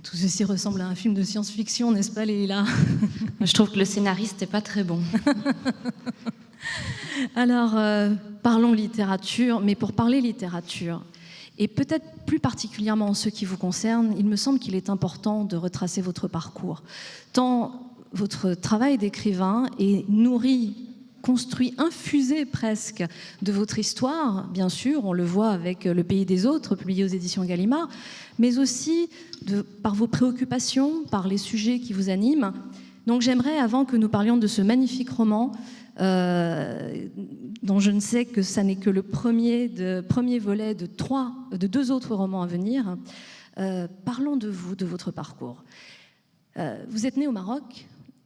Tout ceci ressemble à un film de science-fiction, n'est-ce pas, Leïla? Je trouve que le scénariste n'est pas très bon. Alors, parlons littérature, mais pour parler littérature, et peut-être plus particulièrement en ce qui vous concerne, il me semble qu'il est important de retracer votre parcours. Tant votre travail d'écrivain est nourri, construit, infusé presque de votre histoire, bien sûr, on le voit avec Le Pays des Autres, publié aux éditions Gallimard, mais aussi par vos préoccupations, par les sujets qui vous animent. Donc j'aimerais, avant que nous parlions de ce magnifique roman, dont je ne sais que ça n'est que le premier volet de 2 autres romans à venir, parlons de vous, de votre parcours. Vous êtes né au Maroc,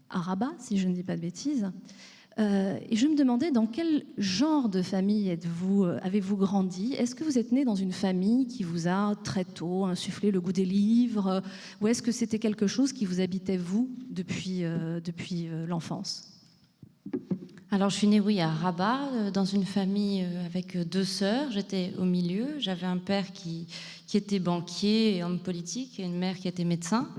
à Rabat, si je ne dis pas de bêtises, et je me demandais dans quel genre de famille avez-vous grandi? Est-ce que vous êtes né dans une famille qui vous a très tôt insufflé le goût des livres, ou est-ce que c'était quelque chose qui vous habitait, vous, depuis l'enfance? Alors, je suis née, oui, à Rabat, dans une famille avec 2 sœurs. J'étais au milieu. J'avais un père qui était banquier et homme politique, et une mère qui était médecin.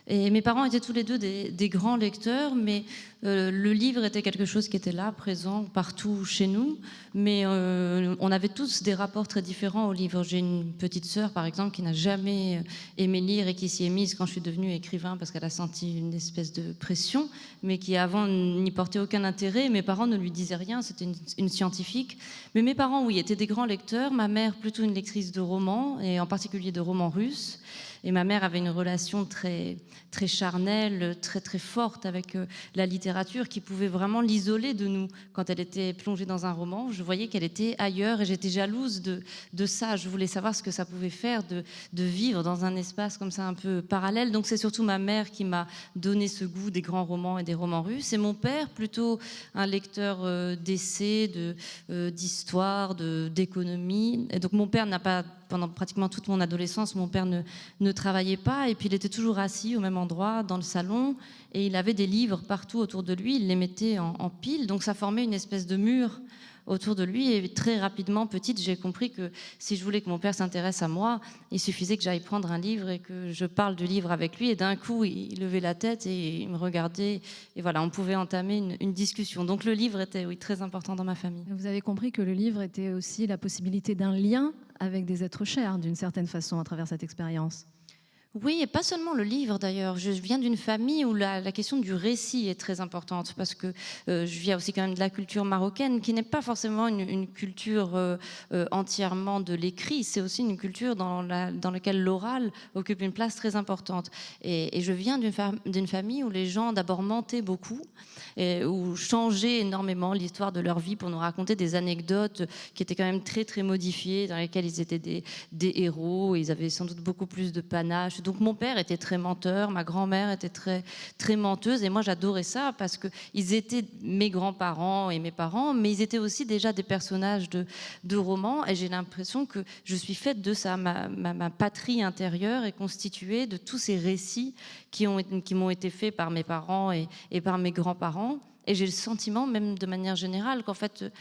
Et mes parents étaient tous les deux des grands lecteurs, mais le livre était quelque chose qui était là, présent partout chez nous. Mais on avait tous des rapports très différents au livre. J'ai une petite sœur, par exemple, qui n'a jamais aimé lire et qui s'y est mise quand je suis devenue écrivain parce qu'elle a senti une espèce de pression, mais qui avant n'y portait aucun intérêt. Mes parents ne lui disaient rien, c'était une scientifique. Mais mes parents, oui, étaient des grands lecteurs. Ma mère, plutôt une lectrice de romans, et en particulier de romans russes. Et ma mère avait une relation très, très charnelle, très, très forte avec la littérature qui pouvait vraiment l'isoler de nous. Quand elle était plongée dans un roman, je voyais qu'elle était ailleurs et j'étais jalouse de ça. Je voulais savoir ce que ça pouvait faire de vivre dans un espace comme ça un peu parallèle. Donc c'est surtout ma mère qui m'a donné ce goût des grands romans et des romans russes. Et mon père, plutôt un lecteur d'essais, d'histoire, d'économie. Et donc mon père n'a pas... Pendant pratiquement toute mon adolescence, mon père ne travaillait pas et puis il était toujours assis au même endroit dans le salon et il avait des livres partout autour de lui, il les mettait en pile, donc ça formait une espèce de mur autour de lui et très rapidement, petite, j'ai compris que si je voulais que mon père s'intéresse à moi, il suffisait que j'aille prendre un livre et que je parle du livre avec lui et d'un coup, il levait la tête et il me regardait et voilà, on pouvait entamer une discussion. Donc le livre était, oui, très important dans ma famille. Vous avez compris que le livre était aussi la possibilité d'un lien avec des êtres chers, d'une certaine façon, à travers cette expérience. Oui, et pas seulement le livre d'ailleurs. Je viens d'une famille où la question du récit est très importante parce que je viens aussi quand même de la culture marocaine qui n'est pas forcément une culture entièrement de l'écrit. C'est aussi une culture dans laquelle l'oral occupe une place très importante. Et je viens d'une famille où les gens d'abord mentaient beaucoup, et où changeaient énormément l'histoire de leur vie pour nous raconter des anecdotes qui étaient quand même très très modifiées, dans lesquelles ils étaient des héros, et ils avaient sans doute beaucoup plus de panache. Donc mon père était très menteur, ma grand-mère était très, très menteuse et moi j'adorais ça parce qu'ils étaient mes grands-parents et mes parents, mais ils étaient aussi déjà des personnages de romans et j'ai l'impression que je suis faite de ça. Ma patrie intérieure est constituée de tous ces récits qui m'ont été faits par mes parents et par mes grands-parents. Et j'ai le sentiment, même de manière générale, qu'en fait,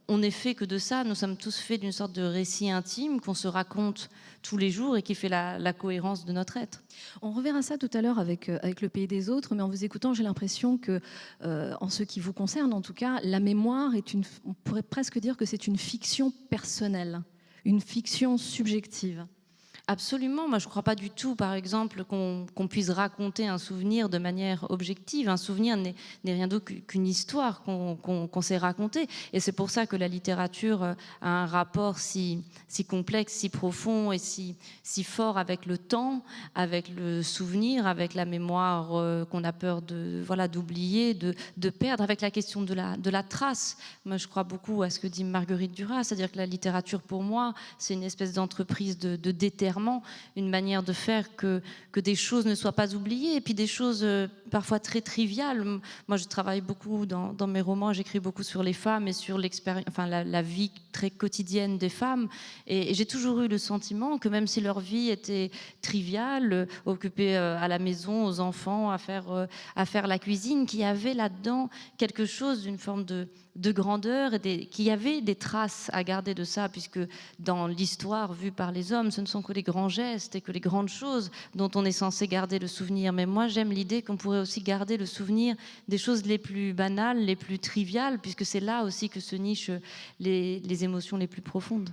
on n'est fait que de ça. Nous sommes tous faits d'une sorte de récit intime qu'on se raconte tous les jours et qui fait la cohérence de notre être. On reverra ça tout à l'heure avec Le Pays des Autres, mais en vous écoutant, j'ai l'impression que, en ce qui vous concerne, en tout cas, la mémoire on pourrait presque dire que c'est une fiction personnelle, une fiction subjective. Absolument, moi je ne crois pas du tout, par exemple, qu'on puisse raconter un souvenir de manière objective. Un souvenir n'est rien d'autre qu'une histoire qu'on s'est racontée. Et c'est pour ça que la littérature a un rapport si complexe, si profond et si fort avec le temps, avec le souvenir, avec la mémoire qu'on a peur d'oublier, de perdre, avec la question de la trace. Moi je crois beaucoup à ce que dit Marguerite Duras, c'est-à-dire que la littérature pour moi, c'est une espèce d'entreprise de déterrement, une manière de faire que des choses ne soient pas oubliées et puis des choses parfois très triviales. Moi, je travaille beaucoup dans mes romans, j'écris beaucoup sur les femmes et sur la vie très quotidienne des femmes et j'ai toujours eu le sentiment que même si leur vie était triviale, occupée à la maison, aux enfants, à faire la cuisine, qu'il y avait là-dedans quelque chose d'une forme de grandeur et qu'il y avait des traces à garder de ça, puisque dans l'histoire vue par les hommes, ce ne sont que les les grands gestes et que les grandes choses dont on est censé garder le souvenir. Mais moi, j'aime l'idée qu'on pourrait aussi garder le souvenir des choses les plus banales, les plus triviales, puisque c'est là aussi que se nichent les émotions les plus profondes.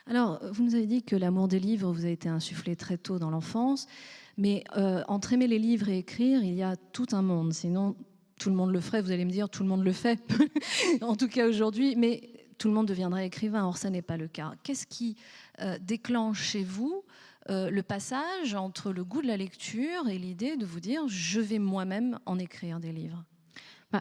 Alors, vous nous avez dit que l'amour des livres vous a été insufflé très tôt dans l'enfance, mais entre aimer les livres et écrire, il y a tout un monde. Sinon, tout le monde le ferait. Vous allez me dire, tout le monde le fait, en tout cas aujourd'hui, mais tout le monde deviendrait écrivain. Or, ça n'est pas le cas. Qu'est-ce qui déclenche chez vous le passage entre le goût de la lecture et l'idée de vous dire, je vais moi-même en écrire des livres?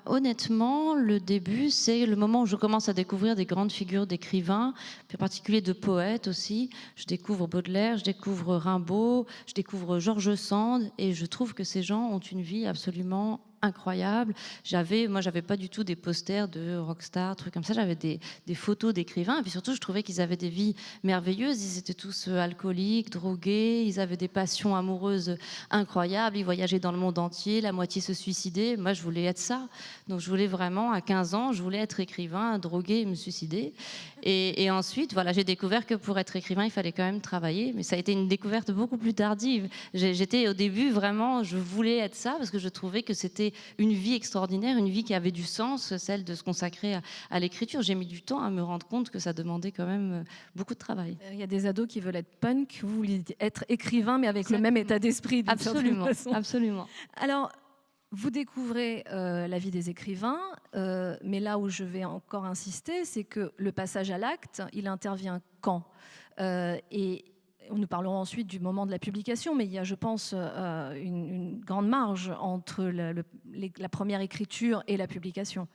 Honnêtement, le début, c'est le moment où je commence à découvrir des grandes figures d'écrivains, en particulier de poètes aussi. Je découvre Baudelaire, je découvre Rimbaud, je découvre George Sand, et je trouve que ces gens ont une vie absolument incroyable. Moi, j'avais pas du tout des posters de rockstar, trucs comme ça. J'avais des photos d'écrivains. Et puis surtout, je trouvais qu'ils avaient des vies merveilleuses. Ils étaient tous alcooliques, drogués. Ils avaient des passions amoureuses incroyables. Ils voyageaient dans le monde entier. La moitié se suicidait. Moi, je voulais être ça. Donc, je voulais vraiment, à 15 ans, je voulais être écrivain, drogué et me suicider. Et ensuite, voilà, j'ai découvert que pour être écrivain, il fallait quand même travailler. Mais ça a été une découverte beaucoup plus tardive. J'étais au début vraiment, je voulais être ça parce que je trouvais que c'était une vie extraordinaire, une vie qui avait du sens, celle de se consacrer à l'écriture. J'ai mis du temps à me rendre compte que ça demandait quand même beaucoup de travail. Il y a des ados qui veulent être punk, vous voulez être écrivain, mais avec Exactement. Le même état d'esprit. Absolument, absolument. Alors, vous découvrez la vie des écrivains, mais là où je vais encore insister, c'est que le passage à l'acte, il intervient quand et nous parlerons ensuite du moment de la publication, mais il y a, je pense, une grande marge entre la première écriture et la publication.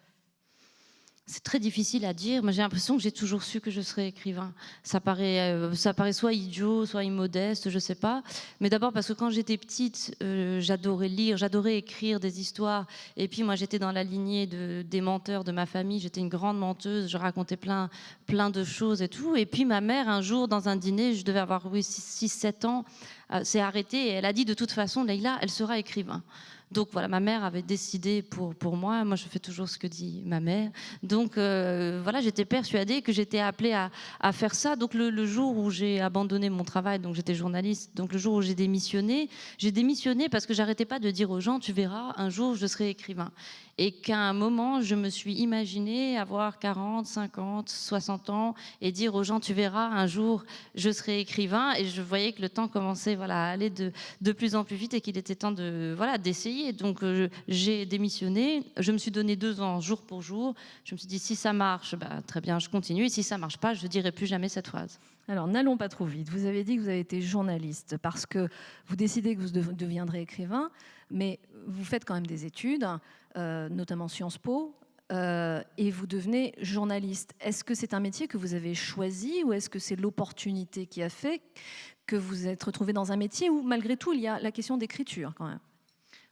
C'est très difficile à dire. Moi, j'ai l'impression que j'ai toujours su que je serais écrivain. Ça paraît soit idiot, soit immodeste, je ne sais pas. Mais d'abord parce que quand j'étais petite, j'adorais lire, j'adorais écrire des histoires. Et puis moi, j'étais dans la lignée des menteurs de ma famille. J'étais une grande menteuse. Je racontais plein de choses et tout. Et puis ma mère, un jour, dans un dîner, je devais avoir 6-7 ans, s'est arrêtée et elle a dit de toute façon, Leïla, elle sera écrivain. Donc voilà, ma mère avait décidé pour moi. Moi, je fais toujours ce que dit ma mère. Donc voilà, j'étais persuadée que j'étais appelée à faire ça. Donc le jour où j'ai abandonné mon travail, donc j'étais journaliste, donc le jour où j'ai démissionné parce que j'arrêtais pas de dire aux gens, tu verras, un jour je serai écrivain. Et qu'à un moment, je me suis imaginée avoir 40, 50, 60 ans et dire aux gens, tu verras, un jour, je serai écrivain. Et je voyais que le temps commençait à aller de plus en plus vite et qu'il était temps d'essayer. Donc, j'ai démissionné. Je me suis donné 2 ans, jour pour jour. Je me suis dit, si ça marche, très bien, je continue. Et si ça ne marche pas, je ne dirai plus jamais cette phrase. Alors, n'allons pas trop vite. Vous avez dit que vous avez été journaliste parce que vous décidez que vous deviendrez écrivain, mais vous faites quand même des études, notamment Sciences Po, et vous devenez journaliste. Est-ce que c'est un métier que vous avez choisi ou est-ce que c'est l'opportunité qui a fait que vous vous êtes retrouvé dans un métier où, malgré tout, il y a la question d'écriture quand même?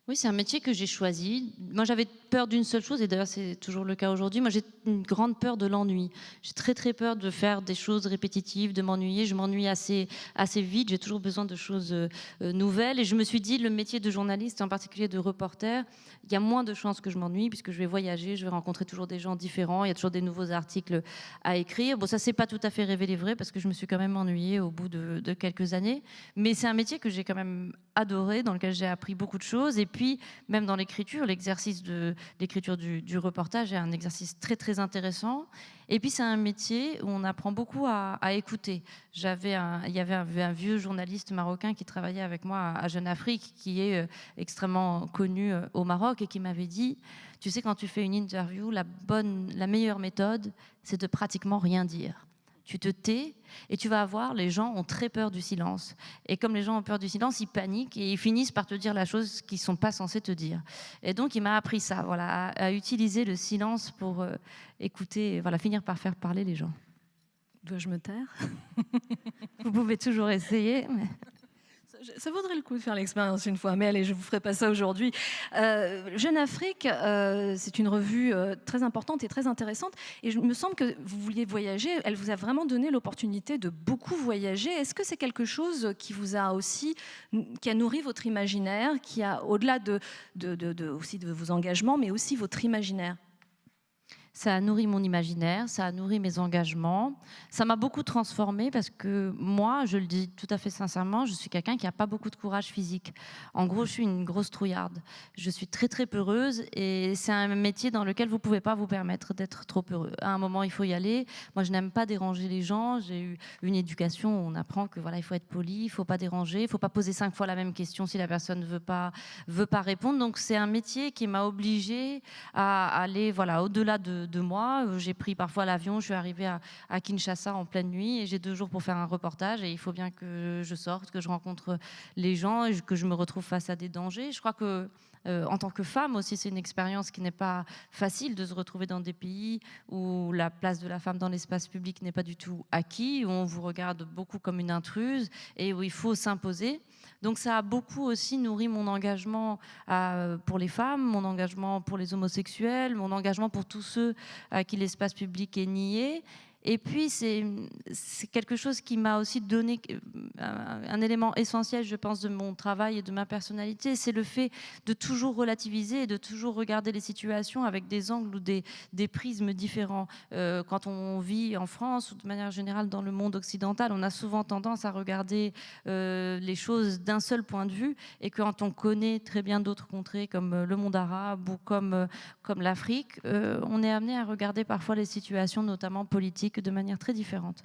Oui, c'est un métier que j'ai choisi. Moi, j'avais peur d'une seule chose, et d'ailleurs, c'est toujours le cas aujourd'hui. Moi, j'ai une grande peur de l'ennui. J'ai très, très peur de faire des choses répétitives, de m'ennuyer. Je m'ennuie assez vite. J'ai toujours besoin de choses nouvelles. Et je me suis dit, le métier de journaliste, en particulier de reporter, il y a moins de chances que je m'ennuie, puisque je vais voyager, je vais rencontrer toujours des gens différents. Il y a toujours des nouveaux articles à écrire. Bon, ça s'est pas tout à fait révélé vrai, parce que je me suis quand même ennuyée au bout de quelques années. Mais c'est un métier que j'ai quand même adoré, dans lequel j'ai appris beaucoup de choses. Et puis, même dans l'écriture, l'exercice de l'écriture du reportage est un exercice très, très intéressant. Et puis, c'est un métier où on apprend beaucoup à écouter. Il y avait un vieux journaliste marocain qui travaillait avec moi à Jeune Afrique, qui est extrêmement connu au Maroc, et qui m'avait dit, tu sais, quand tu fais une interview, la meilleure méthode, c'est de pratiquement rien dire. Tu te tais et tu vas voir, les gens ont très peur du silence. Et comme les gens ont peur du silence, ils paniquent et ils finissent par te dire la chose qu'ils ne sont pas censés te dire. Et donc, il m'a appris ça, à utiliser le silence pour écouter, finir par faire parler les gens. Dois-je me taire? Vous pouvez toujours essayer. Mais... Ça vaudrait le coup de faire l'expérience une fois, mais allez, je ne vous ferai pas ça aujourd'hui. Jeune Afrique, c'est une revue très importante et très intéressante, et il me semble que vous vouliez voyager. Elle vous a vraiment donné l'opportunité de beaucoup voyager. Est-ce que c'est quelque chose qui a nourri votre imaginaire, qui a, au-delà aussi de vos engagements, mais aussi votre imaginaire? Ça a nourri mon imaginaire, ça a nourri mes engagements. Ça m'a beaucoup transformée parce que moi, je le dis tout à fait sincèrement, je suis quelqu'un qui n'a pas beaucoup de courage physique. En gros, je suis une grosse trouillarde. Je suis très très peureuse et c'est un métier dans lequel vous ne pouvez pas vous permettre d'être trop heureux. À un moment, il faut y aller. Moi, je n'aime pas déranger les gens. J'ai eu une éducation où on apprend que voilà, il faut être poli, il ne faut pas déranger, il ne faut pas poser 5 fois la même question si la personne ne veut pas répondre. Donc, c'est un métier qui m'a obligée à aller voilà, au-delà de moi. J'ai pris parfois l'avion, je suis arrivée à Kinshasa en pleine nuit et j'ai 2 jours pour faire un reportage et il faut bien que je sorte, que je rencontre les gens et que je me retrouve face à des dangers. Je crois que en tant que femme aussi, c'est une expérience qui n'est pas facile de se retrouver dans des pays où la place de la femme dans l'espace public n'est pas du tout acquis, où on vous regarde beaucoup comme une intruse et où il faut s'imposer. Donc ça a beaucoup aussi nourri mon engagement pour les femmes, mon engagement pour les homosexuels, mon engagement pour tous ceux à qui l'espace public est nié. Et puis, c'est quelque chose qui m'a aussi donné un élément essentiel, je pense, de mon travail et de ma personnalité. C'est le fait de toujours relativiser et de toujours regarder les situations avec des angles ou des prismes différents. Quand on vit en France ou de manière générale dans le monde occidental, on a souvent tendance à regarder les choses d'un seul point de vue. Et quand on connaît très bien d'autres contrées comme le monde arabe ou comme l'Afrique, on est amené à regarder parfois les situations, notamment politiques, de manière très différente.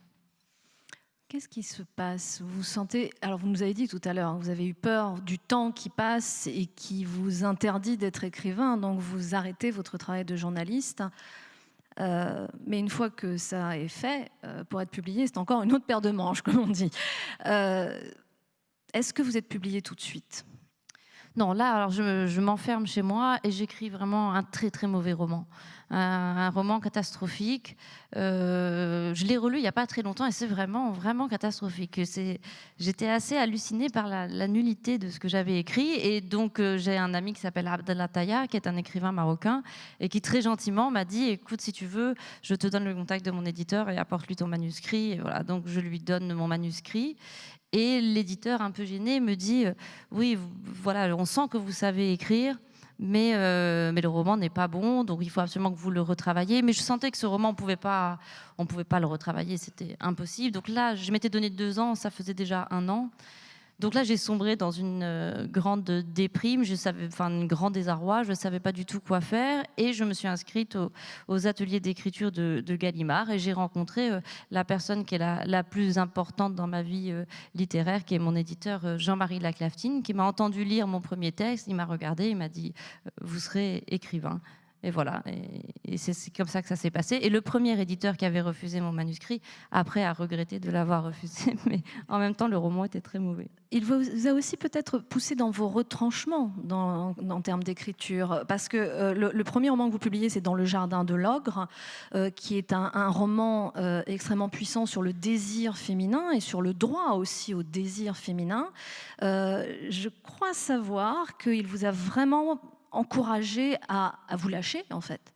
Qu'est-ce qui se passe? Vous sentez, alors vous nous avez dit tout à l'heure, vous avez eu peur du temps qui passe et qui vous interdit d'être écrivain, donc vous arrêtez votre travail de journaliste. Mais une fois que ça est fait, pour être publié, c'est encore une autre paire de manches, comme on dit. Est-ce que vous êtes publié tout de suite? Non, là, alors je m'enferme chez moi et j'écris vraiment un très très mauvais roman. Un roman catastrophique. Je l'ai relu il n'y a pas très longtemps et c'est vraiment, vraiment catastrophique. J'étais assez hallucinée par la nullité de ce que j'avais écrit. Et donc, j'ai un ami qui s'appelle Abdallah Taya, qui est un écrivain marocain, et qui très gentiment m'a dit, écoute, si tu veux, je te donne le contact de mon éditeur et apporte-lui ton manuscrit. Et voilà, donc je lui donne mon manuscrit. Et l'éditeur, un peu gêné, me dit oui, voilà, on sent que vous savez écrire, mais le roman n'est pas bon, donc il faut absolument que vous le retravailliez. Mais je sentais que ce roman, on ne pouvait pas le retravailler, c'était impossible. Donc là, je m'étais donné 2 ans, ça faisait déjà 1 an. Donc là, j'ai sombré dans une grande déprime, un grand désarroi, je ne savais pas du tout quoi faire. Et je me suis inscrite aux ateliers d'écriture de Gallimard et j'ai rencontré la personne qui est la plus importante dans ma vie littéraire, qui est mon éditeur Jean-Marie Laclaftine, qui m'a entendu lire mon premier texte. Il m'a regardé, il m'a dit « Vous serez écrivain ». Et voilà, et c'est comme ça que ça s'est passé. Et le premier éditeur qui avait refusé mon manuscrit, après, a regretté de l'avoir refusé. Mais en même temps, le roman était très mauvais. Il vous a aussi peut-être poussé dans vos retranchements en termes d'écriture, parce que le premier roman que vous publiez, c'est Dans le jardin de l'ogre, qui est un roman extrêmement puissant sur le désir féminin et sur le droit aussi au désir féminin. Je crois savoir qu'il vous a vraiment encouragé à vous lâcher, en fait.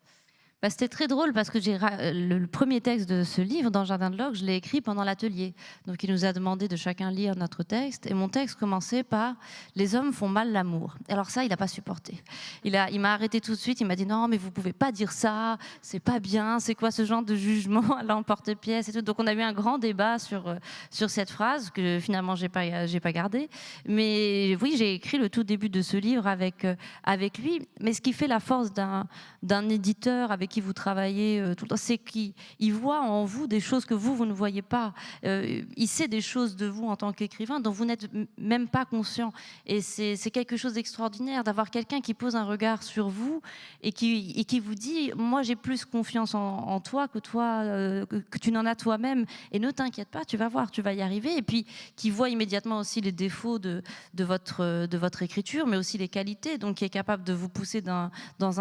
C'était très drôle parce que le premier texte de ce livre, Dans le jardin de l'ogre, je l'ai écrit pendant l'atelier. Donc il nous a demandé de chacun lire notre texte. Et mon texte commençait par « Les hommes font mal l'amour ». Alors ça, il n'a pas supporté. Il m'a arrêté tout de suite. Il m'a dit « Non, mais vous ne pouvez pas dire ça. C'est pas bien. C'est quoi ce genre de jugement à l'emporte-pièce » et tout. Donc on a eu un grand débat sur cette phrase que finalement j'ai pas gardée. Mais oui, j'ai écrit le tout début de ce livre avec lui. Mais ce qui fait la force d'un éditeur avec qui vous travaillez tout le temps, c'est qu'il voit en vous des choses que vous ne voyez pas. Il sait des choses de vous en tant qu'écrivain dont vous n'êtes même pas conscient. Et c'est quelque chose d'extraordinaire d'avoir quelqu'un qui pose un regard sur vous et qui vous dit « Moi, j'ai plus confiance en toi que toi, que tu n'en as toi-même. Et ne t'inquiète pas, tu vas voir, tu vas y arriver. » Et puis, qui voit immédiatement aussi les défauts de votre écriture, mais aussi les qualités, donc qui est capable de vous pousser dans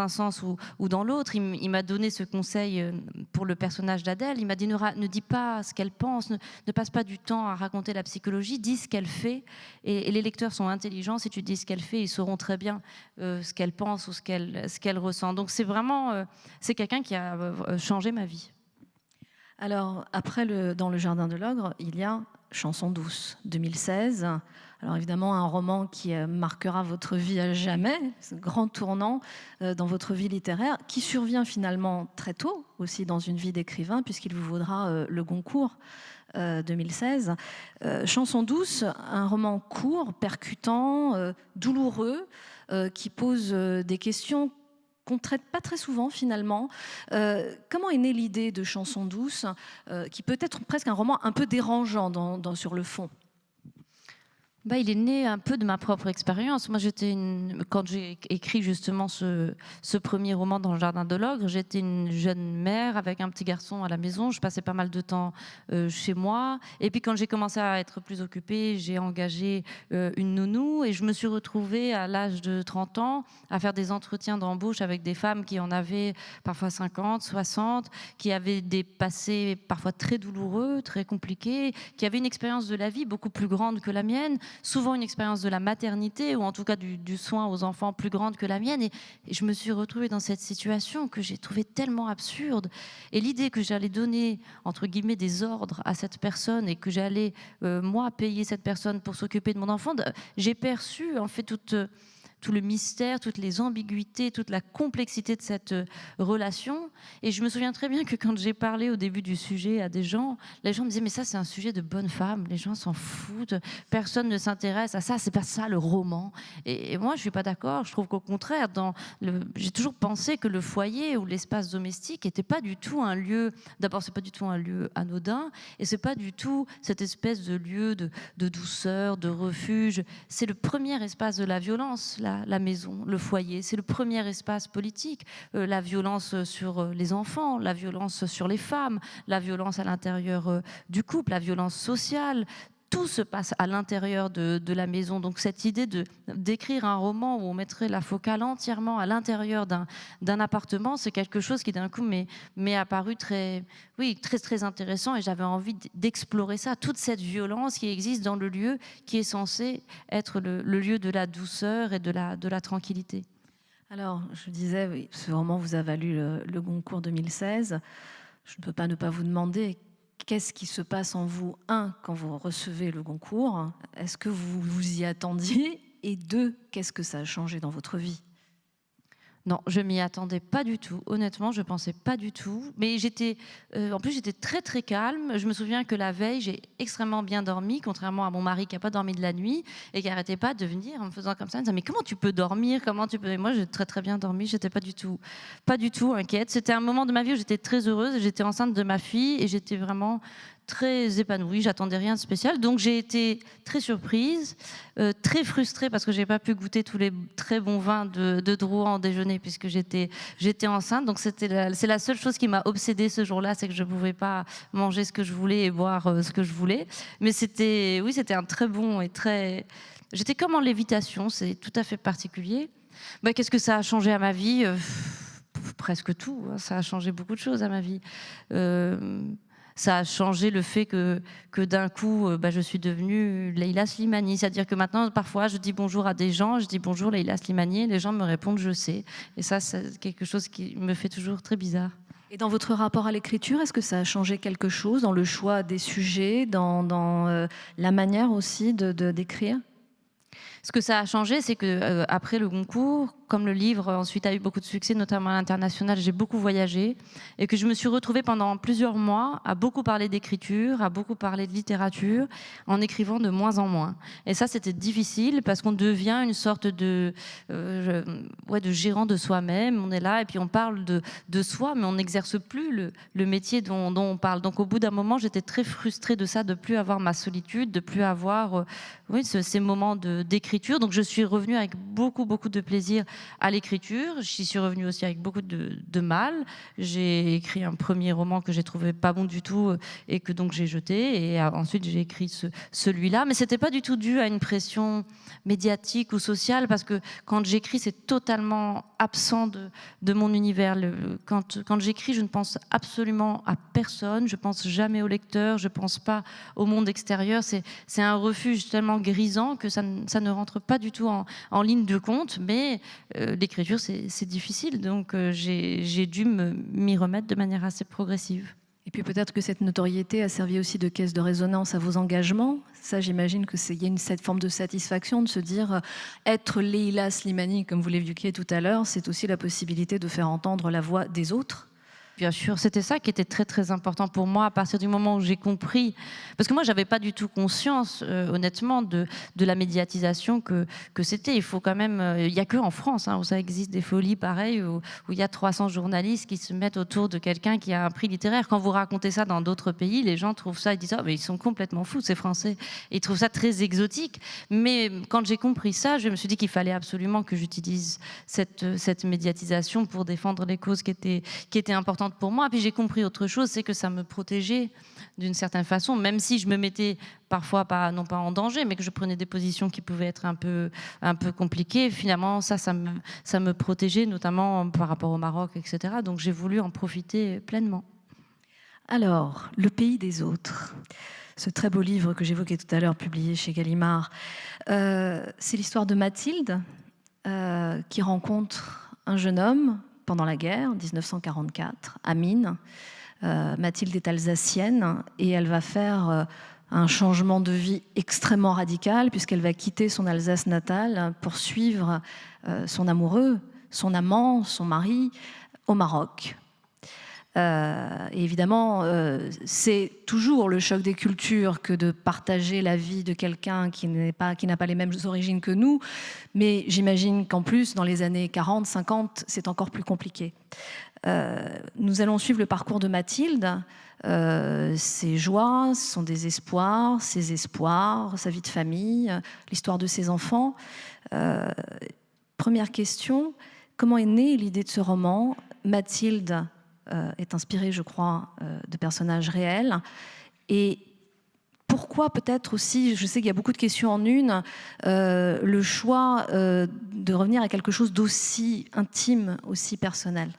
un sens ou dans l'autre. Il m'a donné ce conseil pour le personnage d'Adèle. Il m'a dit ne dis pas ce qu'elle pense, ne passe pas du temps à raconter la psychologie, dis ce qu'elle fait. Et les lecteurs sont intelligents. Si tu dis ce qu'elle fait, ils sauront très bien ce qu'elle pense ou ce qu'elle ressent. Donc c'est vraiment c'est quelqu'un qui a changé ma vie. Alors, après Dans le jardin de l'ogre, il y a Chanson douce, 2016. Alors évidemment, un roman qui marquera votre vie à jamais, c'est un grand tournant dans votre vie littéraire, qui survient finalement très tôt aussi dans une vie d'écrivain, puisqu'il vous vaudra le Goncourt 2016. Chanson douce, un roman court, percutant, douloureux, qui pose des questions qu'on ne traite pas très souvent finalement. Comment est née l'idée de Chanson douce, qui peut être presque un roman un peu dérangeant sur le fond? Il est né un peu de ma propre expérience. Moi, quand j'ai écrit justement ce premier roman dans le jardin de l'ogre, j'étais une jeune mère avec un petit garçon à la maison. Je passais pas mal de temps chez moi. Et puis quand j'ai commencé à être plus occupée, j'ai engagé une nounou et je me suis retrouvée à l'âge de 30 ans à faire des entretiens d'embauche avec des femmes qui en avaient parfois 50, 60, qui avaient des passés parfois très douloureux, très compliqués, qui avaient une expérience de la vie beaucoup plus grande que la mienne, souvent une expérience de la maternité ou en tout cas du soin aux enfants plus grande que la mienne, et je me suis retrouvée dans cette situation que j'ai trouvée tellement absurde, et l'idée que j'allais donner entre guillemets des ordres à cette personne et que j'allais moi payer cette personne pour s'occuper de mon enfant, j'ai perçu en fait tout le mystère, toutes les ambiguïtés, toute la complexité de cette relation. Et je me souviens très bien que quand j'ai parlé au début du sujet à des gens, les gens me disaient « mais ça c'est un sujet de bonne femme, les gens s'en foutent, personne ne s'intéresse à ça, c'est pas ça le roman ». Et moi je suis pas d'accord, je trouve qu'au contraire, j'ai toujours pensé que le foyer ou l'espace domestique n'était pas du tout un lieu, d'abord c'est pas du tout un lieu anodin, et c'est pas du tout cette espèce de lieu de douceur, de refuge, c'est le premier espace de la violence, la maison, le foyer, c'est le premier espace politique. La violence sur les enfants, la violence sur les femmes, la violence à l'intérieur du couple, la violence sociale, tout se passe à l'intérieur de la maison. Donc cette idée d'écrire un roman où on mettrait la focale entièrement à l'intérieur d'un appartement, c'est quelque chose qui d'un coup m'est apparu très intéressant, et j'avais envie d'explorer ça, toute cette violence qui existe dans le lieu qui est censé être le lieu de la douceur et de la tranquillité. Alors, je disais, oui, ce roman vous a valu le Goncourt 2016. Je ne peux pas ne pas vous demander qu'est-ce qui se passe en vous, quand vous recevez le Goncourt? Est-ce que vous vous y attendiez? Et deux, qu'est-ce que ça a changé dans votre vie? Non, je m'y attendais pas du tout. Honnêtement, je pensais pas du tout. Mais en plus, j'étais très très calme. Je me souviens que la veille, j'ai extrêmement bien dormi, contrairement à mon mari qui a pas dormi de la nuit et qui arrêtait pas de venir en me faisant comme ça. Il me disait, mais comment tu peux dormir? Comment tu peux? Et moi, j'ai très très bien dormi. J'étais pas du tout inquiète. C'était un moment de ma vie où j'étais très heureuse. J'étais enceinte de ma fille et j'étais vraiment très épanouie, j'attendais rien de spécial, donc j'ai été très surprise, très frustrée parce que j'ai pas pu goûter tous les très bons vins de Drouan en déjeuner puisque j'étais enceinte, donc c'est la seule chose qui m'a obsédée ce jour-là, c'est que je pouvais pas manger ce que je voulais et boire ce que je voulais, mais c'était un très bon et très... J'étais comme en lévitation, c'est tout à fait particulier. Qu'est-ce que ça a changé à ma vie? Presque tout, hein. Ça a changé beaucoup de choses à ma vie. Ça a changé le fait que d'un coup, je suis devenue Leïla Slimani. C'est-à-dire que maintenant, parfois, je dis bonjour à des gens, je dis bonjour Leïla Slimani, et les gens me répondent je sais. Et ça, c'est quelque chose qui me fait toujours très bizarre. Et dans votre rapport à l'écriture, est-ce que ça a changé quelque chose dans le choix des sujets, dans la manière aussi d'écrire? Ce que ça a changé, c'est que après le Goncourt, comme le livre ensuite a eu beaucoup de succès, notamment à l'international, j'ai beaucoup voyagé et que je me suis retrouvée pendant plusieurs mois à beaucoup parler d'écriture, à beaucoup parler de littérature, en écrivant de moins en moins. Et ça, c'était difficile parce qu'on devient une sorte de gérant de soi-même. On est là et puis on parle de soi, mais on n'exerce plus le métier dont on parle. Donc au bout d'un moment, j'étais très frustrée de ça, de plus avoir ma solitude, de plus avoir ces moments d'écriture. Donc je suis revenue avec beaucoup de plaisir à l'écriture. J'y suis revenue aussi avec beaucoup de mal. J'ai écrit un premier roman que j'ai trouvé pas bon du tout et que donc j'ai jeté. Et ensuite j'ai écrit celui-là. Mais c'était pas du tout dû à une pression médiatique ou sociale parce que quand j'écris, c'est totalement absent de mon univers. Quand j'écris, je ne pense absolument à personne. Je pense jamais au lecteur. Je pense pas au monde extérieur. C'est un refuge tellement grisant que ça ne rentre pas du tout en ligne de compte. Mais l'écriture, c'est difficile. Donc j'ai dû m'y remettre de manière assez progressive. Et puis peut-être que cette notoriété a servi aussi de caisse de résonance à vos engagements. Ça, j'imagine qu'il y a cette forme de satisfaction de se dire être Leïla Slimani, comme vous l'évoquiez tout à l'heure, c'est aussi la possibilité de faire entendre la voix des autres. Bien sûr, c'était ça qui était très très important pour moi à partir du moment où j'ai compris, parce que moi j'avais pas du tout conscience honnêtement de la médiatisation que c'était. Il faut quand même, il y a que en France où ça existe des folies pareilles où il y a 300 journalistes qui se mettent autour de quelqu'un qui a un prix littéraire. Quand vous racontez ça dans d'autres pays, les gens trouvent ça, ils disent mais ils sont complètement fous ces Français. Et ils trouvent ça très exotique. Mais quand j'ai compris ça, je me suis dit qu'il fallait absolument que j'utilise cette médiatisation pour défendre les causes qui étaient importantes pour moi. Puis j'ai compris autre chose, c'est que ça me protégeait d'une certaine façon, même si je me mettais parfois non pas en danger, mais que je prenais des positions qui pouvaient être un peu compliquées. Finalement, ça me protégeait, notamment par rapport au Maroc, etc. Donc j'ai voulu en profiter pleinement. Alors, Le pays des autres, ce très beau livre que j'évoquais tout à l'heure, publié chez Gallimard, c'est l'histoire de Mathilde, qui rencontre un jeune homme pendant la guerre, 1944, à Mines. Mathilde est alsacienne et elle va faire un changement de vie extrêmement radical puisqu'elle va quitter son Alsace natale pour suivre son amoureux, son amant, son mari au Maroc. Et évidemment, c'est toujours le choc des cultures que de partager la vie de quelqu'un qui n'a pas les mêmes origines que nous. Mais j'imagine qu'en plus, dans les années 40, 50, c'est encore plus compliqué. Nous allons suivre le parcours de Mathilde, ses joies, son désespoir, ses espoirs, sa vie de famille, l'histoire de ses enfants. Première question, comment est née l'idée de ce roman? Mathilde est inspirée, je crois, de personnages réels. Et pourquoi peut-être aussi, je sais qu'il y a beaucoup de questions en une, le choix de revenir à quelque chose d'aussi intime, aussi personnel?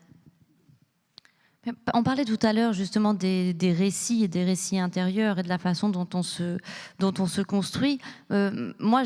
On parlait tout à l'heure justement des récits et des récits intérieurs et de la façon dont on se construit. Moi,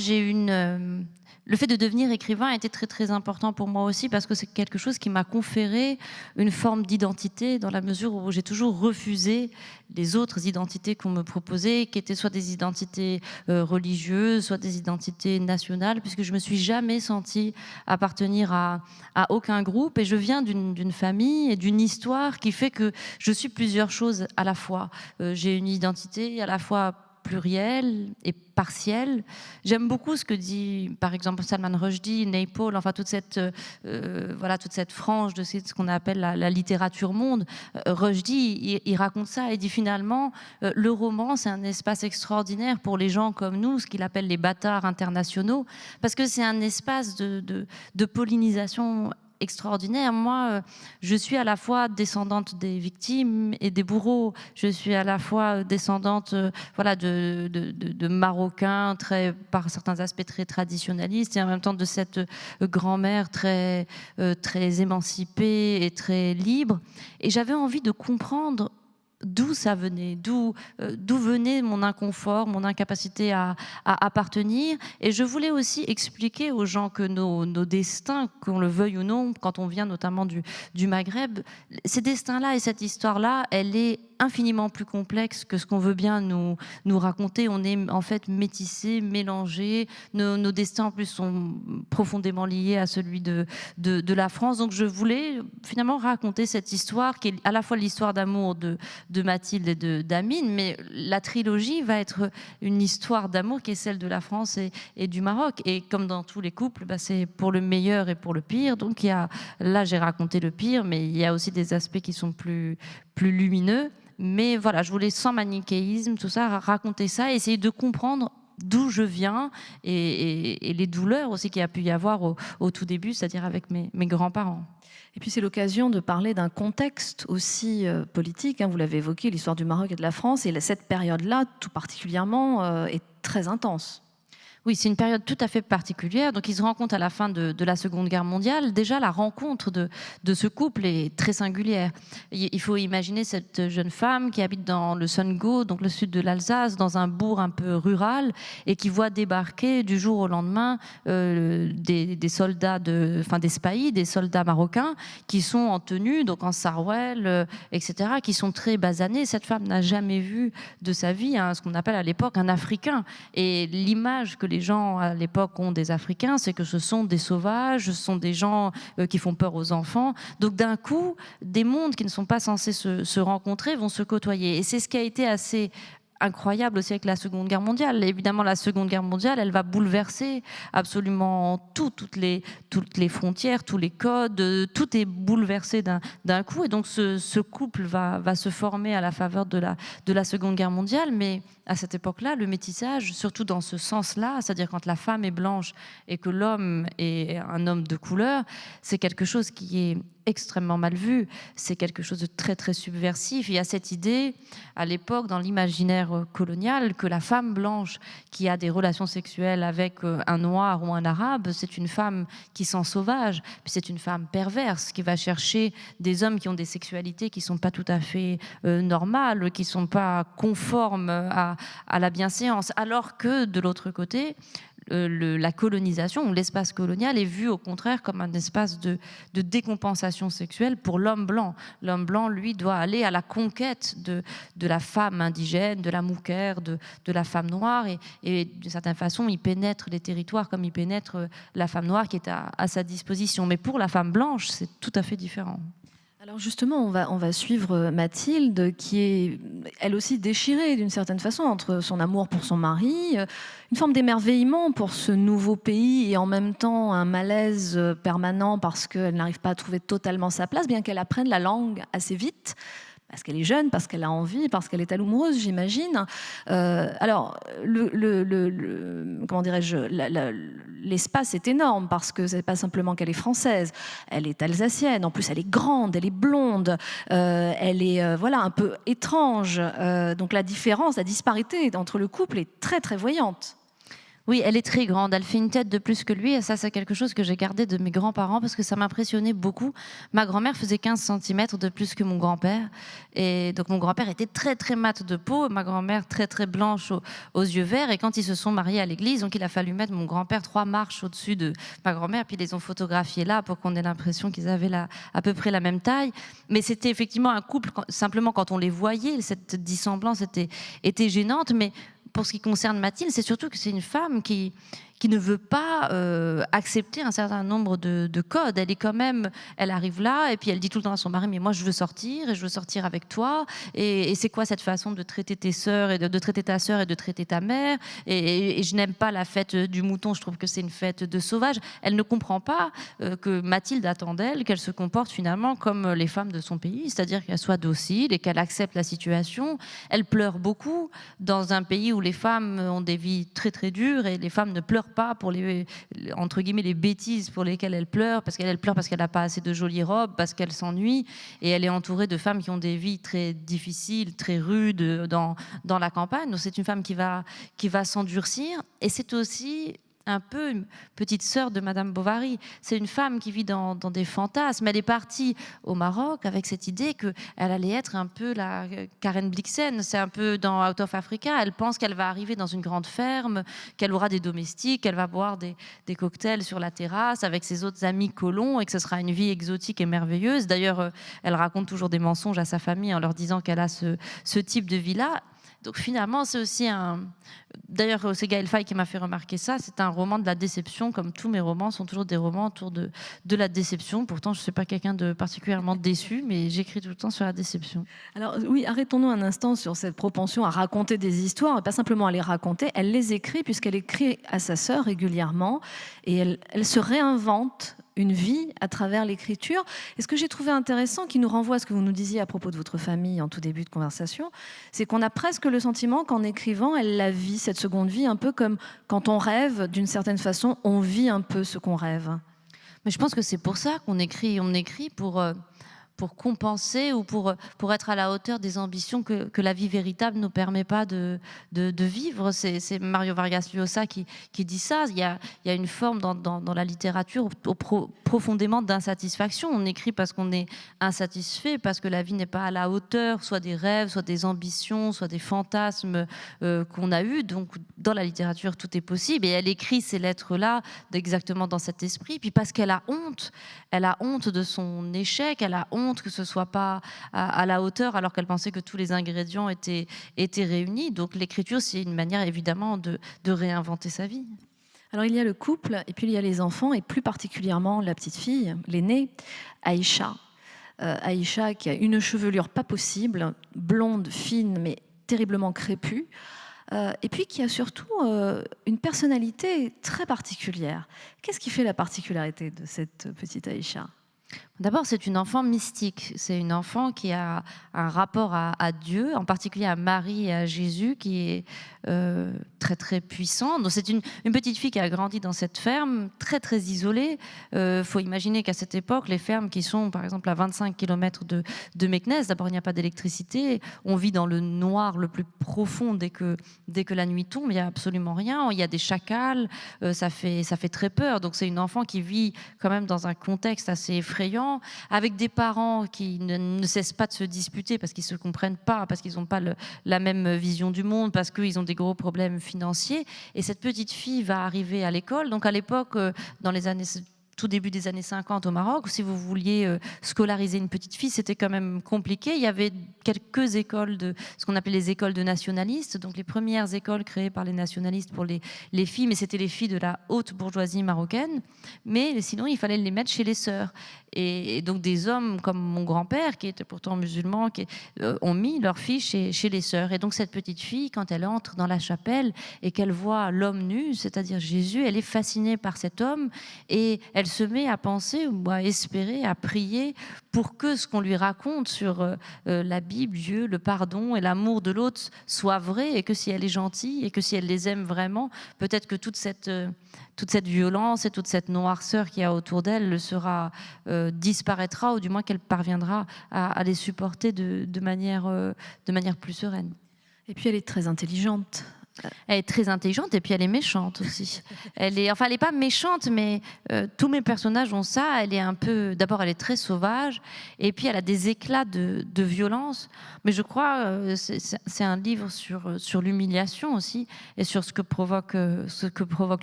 le fait de devenir écrivain a été très très important pour moi aussi parce que c'est quelque chose qui m'a conféré une forme d'identité dans la mesure où j'ai toujours refusé les autres identités qu'on me proposait, qui étaient soit des identités religieuses, soit des identités nationales, puisque je me suis jamais sentie appartenir à aucun groupe et je viens d'une famille et d'une histoire qui fait que je suis plusieurs choses à la fois. J'ai une identité à la fois plurielle et partielle. J'aime beaucoup ce que dit, par exemple, Salman Rushdie, Naipaul, enfin toute cette frange de ce qu'on appelle la littérature monde. Rushdie, il raconte ça et dit finalement, le roman, c'est un espace extraordinaire pour les gens comme nous, ce qu'il appelle les bâtards internationaux, parce que c'est un espace de pollinisation extraordinaire. Moi, je suis à la fois descendante des victimes et des bourreaux. Je suis à la fois descendante de Marocains, par certains aspects très traditionnalistes, et en même temps de cette grand-mère très émancipée et très libre. Et j'avais envie de comprendre d'où ça venait, d'où venait mon inconfort, mon incapacité à appartenir. Et je voulais aussi expliquer aux gens que nos destins, qu'on le veuille ou non, quand on vient notamment du Maghreb, ces destins-là et cette histoire-là, elle est infiniment plus complexe que ce qu'on veut bien nous raconter. On est en fait métissés, mélangés. Nos destins en plus sont profondément liés à celui de la France. Donc je voulais finalement raconter cette histoire qui est à la fois l'histoire d'amour de Mathilde et d'Amine, mais la trilogie va être une histoire d'amour qui est celle de la France et du Maroc. Et comme dans tous les couples, c'est pour le meilleur et pour le pire. Donc là j'ai raconté le pire, mais il y a aussi des aspects qui sont plus lumineux. Mais voilà, je voulais sans manichéisme, tout ça, raconter ça, essayer de comprendre d'où je viens et les douleurs aussi qu'il y a pu y avoir au tout début, c'est-à-dire avec mes grands-parents. Et puis c'est l'occasion de parler d'un contexte aussi politique, vous l'avez évoqué, l'histoire du Maroc et de la France, et cette période-là, tout particulièrement, est très intense. Oui, c'est une période tout à fait particulière. Donc, ils se rencontrent à la fin de la Seconde Guerre mondiale. Déjà, la rencontre de ce couple est très singulière. Il faut imaginer cette jeune femme qui habite dans le Sundgau, donc le sud de l'Alsace, dans un bourg un peu rural, et qui voit débarquer du jour au lendemain des soldats, des spahis, des soldats marocains, qui sont en tenue, donc en sarouel, etc., qui sont très basanés. Cette femme n'a jamais vu de sa vie ce qu'on appelle à l'époque un Africain. Et l'image que les gens à l'époque ont des Africains, c'est que ce sont des sauvages, ce sont des gens qui font peur aux enfants. Donc d'un coup, des mondes qui ne sont pas censés se rencontrer vont se côtoyer. Et c'est ce qui a été assez incroyable aussi avec la Seconde Guerre mondiale. Évidemment, la Seconde Guerre mondiale, elle va bouleverser absolument toutes les frontières, tous les codes, tout est bouleversé d'un coup. Et donc, ce couple va se former à la faveur de la Seconde Guerre mondiale. Mais à cette époque-là, le métissage, surtout dans ce sens-là, c'est-à-dire quand la femme est blanche et que l'homme est un homme de couleur, c'est quelque chose qui est extrêmement mal vu, c'est quelque chose de très très subversif. Il y a cette idée à l'époque dans l'imaginaire colonial que la femme blanche qui a des relations sexuelles avec un noir ou un arabe, c'est une femme qui sent sauvage, puis c'est une femme perverse qui va chercher des hommes qui ont des sexualités qui sont pas tout à fait normales, qui sont pas conformes à la bienséance, alors que de l'autre côté, la colonisation ou l'espace colonial est vu au contraire comme un espace de décompensation sexuelle pour l'homme blanc. L'homme blanc, lui, doit aller à la conquête de la femme indigène, de la mouquère, de la femme noire, et d'une certaine façon, il pénètre les territoires comme il pénètre la femme noire qui est à sa disposition. Mais pour la femme blanche, c'est tout à fait différent. Alors justement, on va suivre Mathilde, qui est elle aussi déchirée d'une certaine façon entre son amour pour son mari, une forme d'émerveillement pour ce nouveau pays et en même temps un malaise permanent parce qu'elle n'arrive pas à trouver totalement sa place, bien qu'elle apprenne la langue assez vite. Parce qu'elle est jeune, parce qu'elle a envie, parce qu'elle est amoureuse, j'imagine. Alors, comment dirais-je, l'espace est énorme parce que c'est pas simplement qu'elle est française, elle est alsacienne. En plus, elle est grande, elle est blonde, elle est voilà un peu étrange. Donc la différence, la disparité entre le couple est très très voyante. Oui, elle est très grande, elle fait une tête de plus que lui, et ça c'est quelque chose que j'ai gardé de mes grands-parents parce que ça m'impressionnait beaucoup. Ma grand-mère faisait 15 cm de plus que mon grand-père, et donc mon grand-père était très très mat de peau, ma grand-mère très très blanche aux yeux verts, et quand ils se sont mariés à l'église, donc il a fallu mettre mon grand-père 3 marches au-dessus de ma grand-mère, puis ils les ont photographiés là pour qu'on ait l'impression qu'ils avaient à peu près la même taille. Mais c'était effectivement un couple, simplement quand on les voyait, cette dissemblance était gênante, mais pour ce qui concerne Mathilde, c'est surtout que c'est une femme qui ne veut pas accepter un certain nombre de codes. Elle arrive là et puis elle dit tout le temps à son mari, mais moi je veux sortir et je veux sortir avec toi. Et c'est quoi cette façon de traiter tes sœurs et de traiter ta sœur et de traiter ta mère, et je n'aime pas la fête du mouton, je trouve que c'est une fête de sauvage. Elle ne comprend pas que Mathilde attend d'elle qu'elle se comporte finalement comme les femmes de son pays, c'est-à-dire qu'elle soit docile et qu'elle accepte la situation. Elle pleure beaucoup dans un pays où les femmes ont des vies très très dures et les femmes ne pleurent pas pour entre guillemets les bêtises pour lesquelles elle pleure, parce qu'elle pleure parce qu'elle n'a pas assez de jolies robes, parce qu'elle s'ennuie, et elle est entourée de femmes qui ont des vies très difficiles, très rudes dans la campagne. Donc c'est une femme qui va s'endurcir, et c'est aussi un peu une petite sœur de Madame Bovary. C'est une femme qui vit dans des fantasmes. Elle est partie au Maroc avec cette idée qu'elle allait être un peu la Karen Blixen. C'est un peu dans Out of Africa. Elle pense qu'elle va arriver dans une grande ferme, qu'elle aura des domestiques, qu'elle va boire des cocktails sur la terrasse avec ses autres amis colons et que ce sera une vie exotique et merveilleuse. D'ailleurs, elle raconte toujours des mensonges à sa famille en leur disant qu'elle a ce type de vie-là. Donc finalement, c'est aussi D'ailleurs, c'est Gaël Faye qui m'a fait remarquer ça. C'est un roman de la déception, comme tous mes romans sont toujours des romans autour de la déception. Pourtant, je ne suis pas quelqu'un de particulièrement déçu, mais j'écris tout le temps sur la déception. Alors oui, arrêtons-nous un instant sur cette propension à raconter des histoires, et pas simplement à les raconter. Elle les écrit puisqu'elle écrit à sa sœur régulièrement, et elle se réinvente une vie à travers l'écriture. Et ce que j'ai trouvé intéressant, qui nous renvoie à ce que vous nous disiez à propos de votre famille en tout début de conversation, c'est qu'on a presque le sentiment qu'en écrivant, elle la vit, cette seconde vie, un peu comme quand on rêve, d'une certaine façon, on vit un peu ce qu'on rêve. Mais je pense que c'est pour ça qu'on écrit. On écrit pour compenser ou pour être à la hauteur des ambitions que la vie véritable ne nous permet pas de vivre. C'est Mario Vargas Llosa qui dit ça. Il y a une forme dans la littérature profondément d'insatisfaction. On écrit parce qu'on est insatisfait, parce que la vie n'est pas à la hauteur, soit des rêves, soit des ambitions, soit des fantasmes qu'on a eus. Donc dans la littérature, tout est possible. Et elle écrit ces lettres-là exactement dans cet esprit. Puis parce qu'elle a honte de son échec, elle a honte que ce soit pas à la hauteur, alors qu'elle pensait que tous les ingrédients étaient réunis. Donc l'écriture, c'est une manière évidemment de réinventer sa vie. Alors il y a le couple, et puis il y a les enfants, et plus particulièrement la petite fille, l'aînée, Aïcha. Aïcha qui a une chevelure pas possible, blonde, fine, mais terriblement crépue, et puis qui a surtout une personnalité très particulière. Qu'est-ce qui fait la particularité de cette petite Aïcha ? D'abord, c'est une enfant mystique. C'est une enfant qui a un rapport à Dieu, en particulier à Marie et à Jésus, qui est très très puissant. Donc, c'est une petite fille qui a grandi dans cette ferme, très très isolée. Faut imaginer qu'à cette époque, les fermes qui sont par exemple à 25 km de Meknès, d'abord il n'y a pas d'électricité, on vit dans le noir le plus profond dès que la nuit tombe, il n'y a absolument rien, il y a des chacals, ça fait très peur. Donc c'est une enfant qui vit quand même dans un contexte assez effrayant, avec des parents qui ne cessent pas de se disputer parce qu'ils ne se comprennent pas, parce qu'ils n'ont pas la même vision du monde, parce qu'ils ont des gros problèmes financiers. Et cette petite fille va arriver à l'école. Donc à l'époque, dans les années... tout début des années 50 au Maroc, si vous vouliez scolariser une petite fille, c'était quand même compliqué. Il y avait quelques écoles, ce qu'on appelait les écoles de nationalistes, donc les premières écoles créées par les nationalistes pour les filles, mais c'était les filles de la haute bourgeoisie marocaine. Mais sinon, il fallait les mettre chez les sœurs. Et donc des hommes comme mon grand-père, qui était pourtant musulman, ont mis leurs filles chez les sœurs. Et donc cette petite fille, quand elle entre dans la chapelle et qu'elle voit l'homme nu, c'est-à-dire Jésus, elle est fascinée par cet homme et elle se met à penser ou à espérer, à prier pour que ce qu'on lui raconte sur la Bible, Dieu, le pardon et l'amour de l'autre soit vrai, et que si elle est gentille et que si elle les aime vraiment, peut-être que toute cette violence et toute cette noirceur qu'il y a autour d'elle disparaîtra, ou du moins qu'elle parviendra à les supporter de manière plus sereine. Et puis elle est très intelligente. Elle est très intelligente et puis elle est méchante aussi. Elle est pas méchante, mais tous mes personnages ont ça. D'abord, elle est très sauvage, et puis elle a des éclats de violence. Mais je crois c'est un livre sur l'humiliation aussi, et sur ce que provoque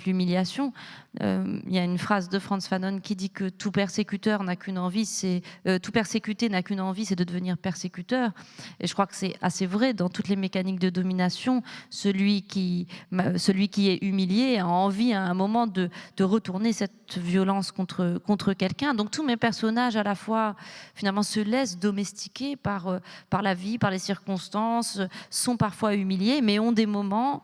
l'humiliation. Il y a une phrase de Frantz Fanon qui dit que tout persécuté n'a qu'une envie, c'est de devenir persécuteur. Et je crois que c'est assez vrai dans toutes les mécaniques de domination. Celui qui est humilié a envie à un moment de retourner cette violence contre quelqu'un. Donc tous mes personnages à la fois finalement se laissent domestiquer par la vie, par les circonstances, sont parfois humiliés, mais ont des moments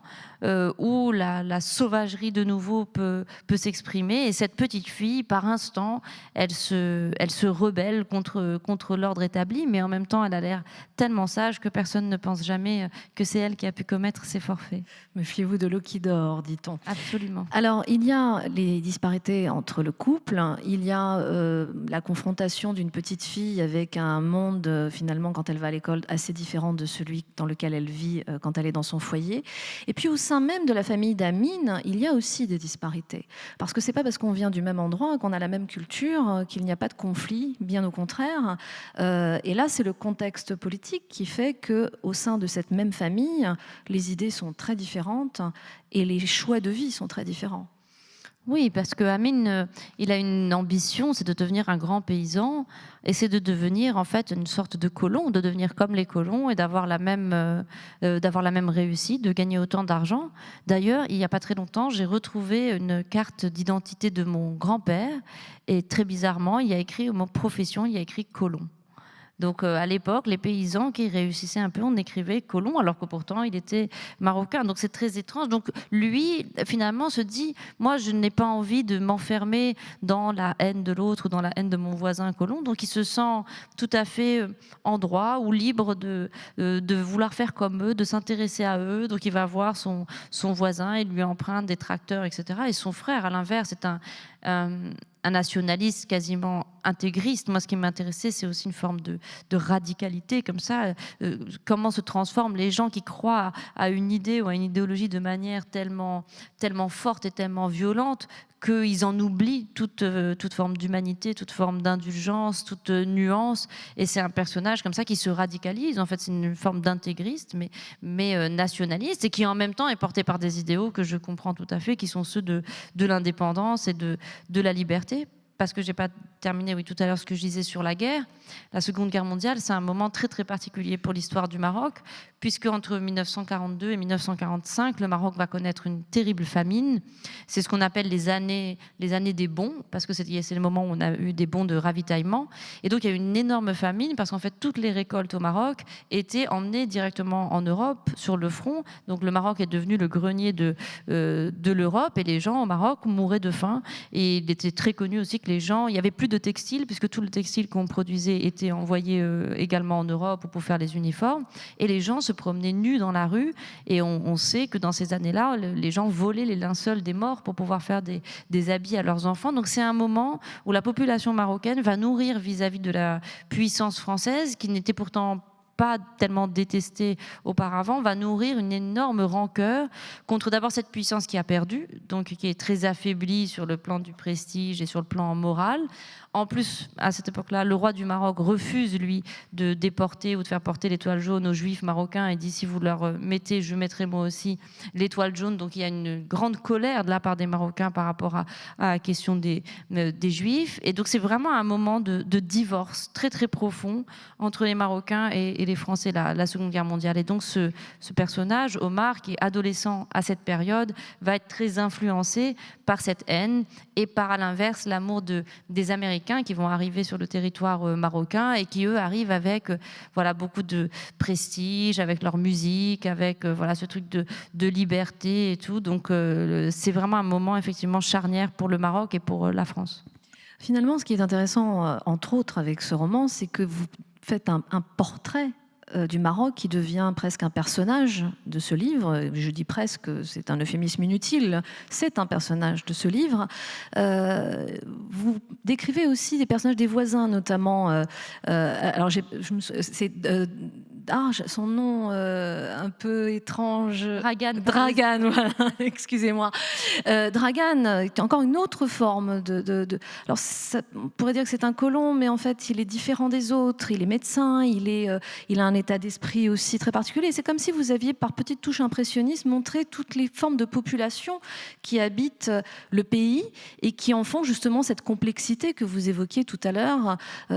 où la sauvagerie de nouveau peut s'exprimer. Et cette petite fille, par instant, elle se rebelle contre l'ordre établi, mais en même temps, elle a l'air tellement sage que personne ne pense jamais que c'est elle qui a pu commettre ces forfaits. Méfiez-vous de l'eau qui dort, dit-on. Absolument. Alors, il y a les disparités entre le couple, il y a la confrontation d'une petite fille avec un monde, finalement, quand elle va à l'école, assez différent de celui dans lequel elle vit quand elle est dans son foyer. Et puis, au sein même de la famille d'Amine, il y a aussi des disparités. Parce que c'est pas parce qu'on vient du même endroit, qu'on a la même culture, qu'il n'y a pas de conflit, bien au contraire. Et là, c'est le contexte politique qui fait qu'au sein de cette même famille, les idées sont très différentes et les choix de vie sont très différents. Oui, parce que Amine, il a une ambition, c'est de devenir un grand paysan, et c'est de devenir en fait une sorte de colon, de devenir comme les colons et d'avoir la même réussite, de gagner autant d'argent. D'ailleurs, il n'y a pas très longtemps, j'ai retrouvé une carte d'identité de mon grand-père, et très bizarrement, il y a écrit au mot profession, il y a écrit colon. Donc à l'époque, les paysans qui réussissaient un peu, on écrivait colon, alors que pourtant il était marocain. Donc c'est très étrange. Donc lui, finalement, se dit, moi je n'ai pas envie de m'enfermer dans la haine de l'autre ou dans la haine de mon voisin colon. Donc il se sent tout à fait en droit ou libre de vouloir faire comme eux, de s'intéresser à eux. Donc il va voir son voisin, il lui emprunte des tracteurs, etc. Et son frère, à l'inverse, est un nationaliste quasiment intégriste. Moi, ce qui m'intéressait, c'est aussi une forme de radicalité, comme ça. Comment se transforment les gens qui croient à une idée ou à une idéologie de manière tellement forte et tellement violente qu'ils en oublient toute forme d'humanité, toute forme d'indulgence, toute nuance. Et c'est un personnage comme ça qui se radicalise. En fait, c'est une forme d'intégriste, mais nationaliste, et qui en même temps est porté par des idéaux que je comprends tout à fait, qui sont ceux de l'indépendance et de la liberté. Parce que je n'ai pas terminé tout à l'heure ce que je disais sur la guerre. La Seconde Guerre mondiale, c'est un moment très très particulier pour l'histoire du Maroc, puisque entre 1942 et 1945, le Maroc va connaître une terrible famine. C'est ce qu'on appelle les années des bons, parce que c'est le moment où on a eu des bons de ravitaillement. Et donc il y a eu une énorme famine, parce qu'en fait toutes les récoltes au Maroc étaient emmenées directement en Europe, sur le front. Donc le Maroc est devenu le grenier de l'Europe, et les gens au Maroc mouraient de faim. Et il était très connu aussi que il n'y avait plus de textile, puisque tout le textile qu'on produisait était envoyé également en Europe pour faire les uniformes, et les gens se promenaient nus dans la rue, et on sait que dans ces années-là, les gens volaient les linceuls des morts pour pouvoir faire des habits à leurs enfants. Donc c'est un moment où la population marocaine va nourrir vis-à-vis de la puissance française, qui n'était pourtant pas tellement détestée auparavant, va nourrir une énorme rancœur contre d'abord cette puissance qui a perdu, donc qui est très affaiblie sur le plan du prestige et sur le plan moral. En plus, à cette époque-là, le roi du Maroc refuse, lui, de déporter ou de faire porter l'étoile jaune aux Juifs marocains, et dit, si vous leur mettez, je mettrai moi aussi l'étoile jaune. Donc il y a une grande colère de la part des Marocains par rapport à la question des Juifs. Et donc c'est vraiment un moment de divorce très très profond entre les Marocains et les Français, la Seconde Guerre mondiale. Et donc ce personnage, Omar, qui est adolescent à cette période, va être très influencé par cette haine et par, à l'inverse, l'amour des Américains qui vont arriver sur le territoire marocain, et qui, eux, arrivent avec beaucoup de prestige, avec leur musique, avec ce truc de liberté et tout. Donc c'est vraiment un moment effectivement charnière pour le Maroc et pour la France. Finalement, ce qui est intéressant, entre autres, avec ce roman, c'est que vous faites un portrait du Maroc qui devient presque un personnage de ce livre. Je dis presque, c'est un euphémisme inutile, c'est un personnage de ce livre. Vous décrivez aussi des personnages des voisins, notamment. Alors, son nom un peu étrange. Dragan, voilà, excusez-moi. Dragan est encore une autre forme alors, on pourrait dire que c'est un colon, mais en fait, il est différent des autres. Il est médecin, il a un état d'esprit aussi très particulier. C'est comme si vous aviez, par petites touches impressionnistes, montré toutes les formes de population qui habitent le pays et qui en font justement cette complexité que vous évoquiez tout à l'heure,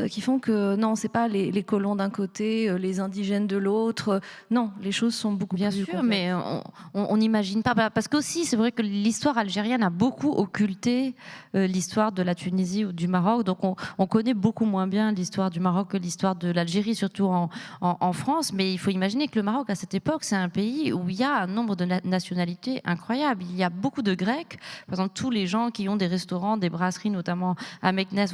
qui font que non, c'est pas les colons d'un côté, les indigènes de l'autre. Non, les choses sont beaucoup plus complexes. Bien sûr, mais on n'imagine pas. Parce qu'aussi, c'est vrai que l'histoire algérienne a beaucoup occulté l'histoire de la Tunisie ou du Maroc. Donc on connaît beaucoup moins bien l'histoire du Maroc que l'histoire de l'Algérie, surtout en France. Mais il faut imaginer que le Maroc, à cette époque, c'est un pays où il y a un nombre de nationalités incroyable. Il y a beaucoup de Grecs. Par exemple, tous les gens qui ont des restaurants, des brasseries, notamment à Meknès,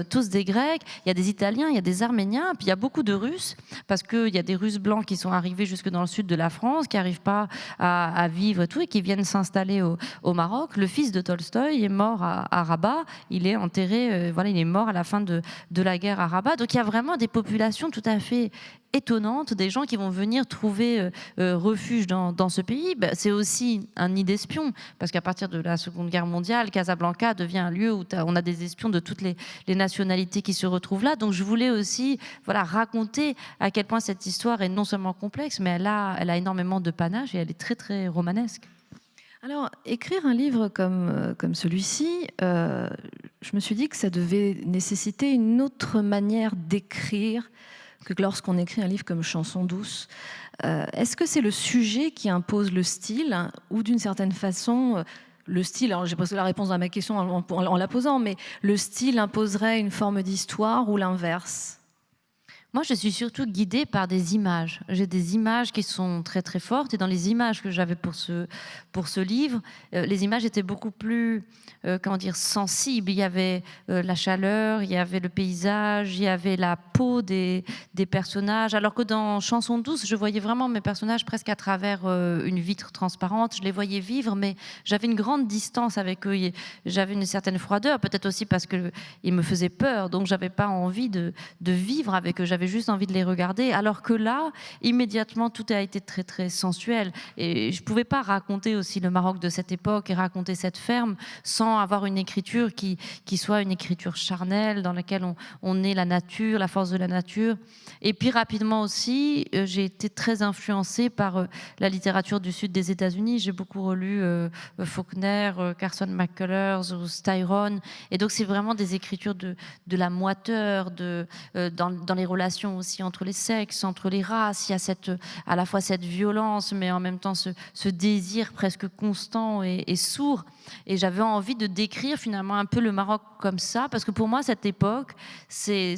tous des Grecs. Il y a des Italiens, il y a des Arméniens, puis il y a beaucoup de Russes, parce qu'il y a des Russes blancs qui sont arrivés jusque dans le sud de la France, qui n'arrivent pas à vivre et tout, et qui viennent s'installer au Maroc. Le fils de Tolstoï est mort à Rabat. Il est enterré, il est mort à la fin de la guerre à Rabat. Donc il y a vraiment des populations tout à fait étonnantes, des gens qui vont venir trouver refuge dans ce pays. C'est aussi un nid d'espions, parce qu'à partir de la Seconde Guerre mondiale, Casablanca devient un lieu où on a des espions de toutes les nationalités qui se retrouvent là. Donc je voulais aussi raconter à quel point cette histoire est non seulement complexe, mais elle a énormément de panache et elle est très très romanesque. Alors, écrire un livre comme celui-ci, je me suis dit que ça devait nécessiter une autre manière d'écrire que lorsqu'on écrit un livre comme Chanson douce. Est-ce que c'est le sujet qui impose le style, ou d'une certaine façon, le style, alors j'ai presque la réponse à ma question en la posant, mais le style imposerait une forme d'histoire ou l'inverse ? Moi, je suis surtout guidée par des images. J'ai des images qui sont très très fortes, et dans les images que j'avais pour ce livre, les images étaient beaucoup plus, comment dire, sensibles. Il y avait la chaleur, il y avait le paysage, il y avait la peau des personnages. Alors que dans Chanson douce, je voyais vraiment mes personnages presque à travers une vitre transparente. Je les voyais vivre, mais j'avais une grande distance avec eux. J'avais une certaine froideur, peut-être aussi parce qu'ils me faisaient peur, donc j'avais pas envie de vivre avec eux. J'avais juste envie de les regarder, alors que là, immédiatement, tout a été très très sensuel. Et je pouvais pas raconter aussi le Maroc de cette époque et raconter cette ferme sans avoir une écriture qui soit une écriture charnelle, dans laquelle on est la nature, la force de la nature. Et puis rapidement aussi, j'ai été très influencée par la littérature du sud des États-Unis. J'ai beaucoup relu Faulkner, Carson McCullers ou Styron. Et donc c'est vraiment des écritures de la moiteur, dans les relations aussi entre les sexes, entre les races. Il y a à la fois cette violence, mais en même temps ce désir presque constant et sourd. Et j'avais envie de décrire finalement un peu le Maroc comme ça, parce que pour moi, cette époque, c'est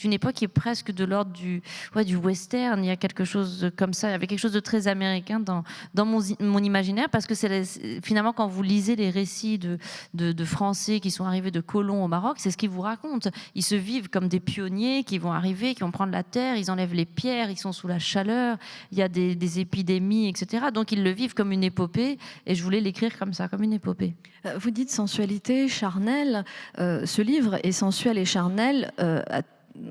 une époque qui est presque de l'ordre du western. Il y a quelque chose comme ça, il y avait quelque chose de très américain dans mon imaginaire, parce que finalement, quand vous lisez les récits de Français qui sont arrivés, de colons au Maroc, c'est ce qu'ils vous racontent. Ils se vivent comme des pionniers qui vont arriver, qui vont prendre la terre, ils enlèvent les pierres, ils sont sous la chaleur, il y a des épidémies, etc. Donc ils le vivent comme une épopée, et je voulais l'écrire comme ça, comme une épopée. Vous dites sensualité, charnel. Ce livre est sensuel et charnel,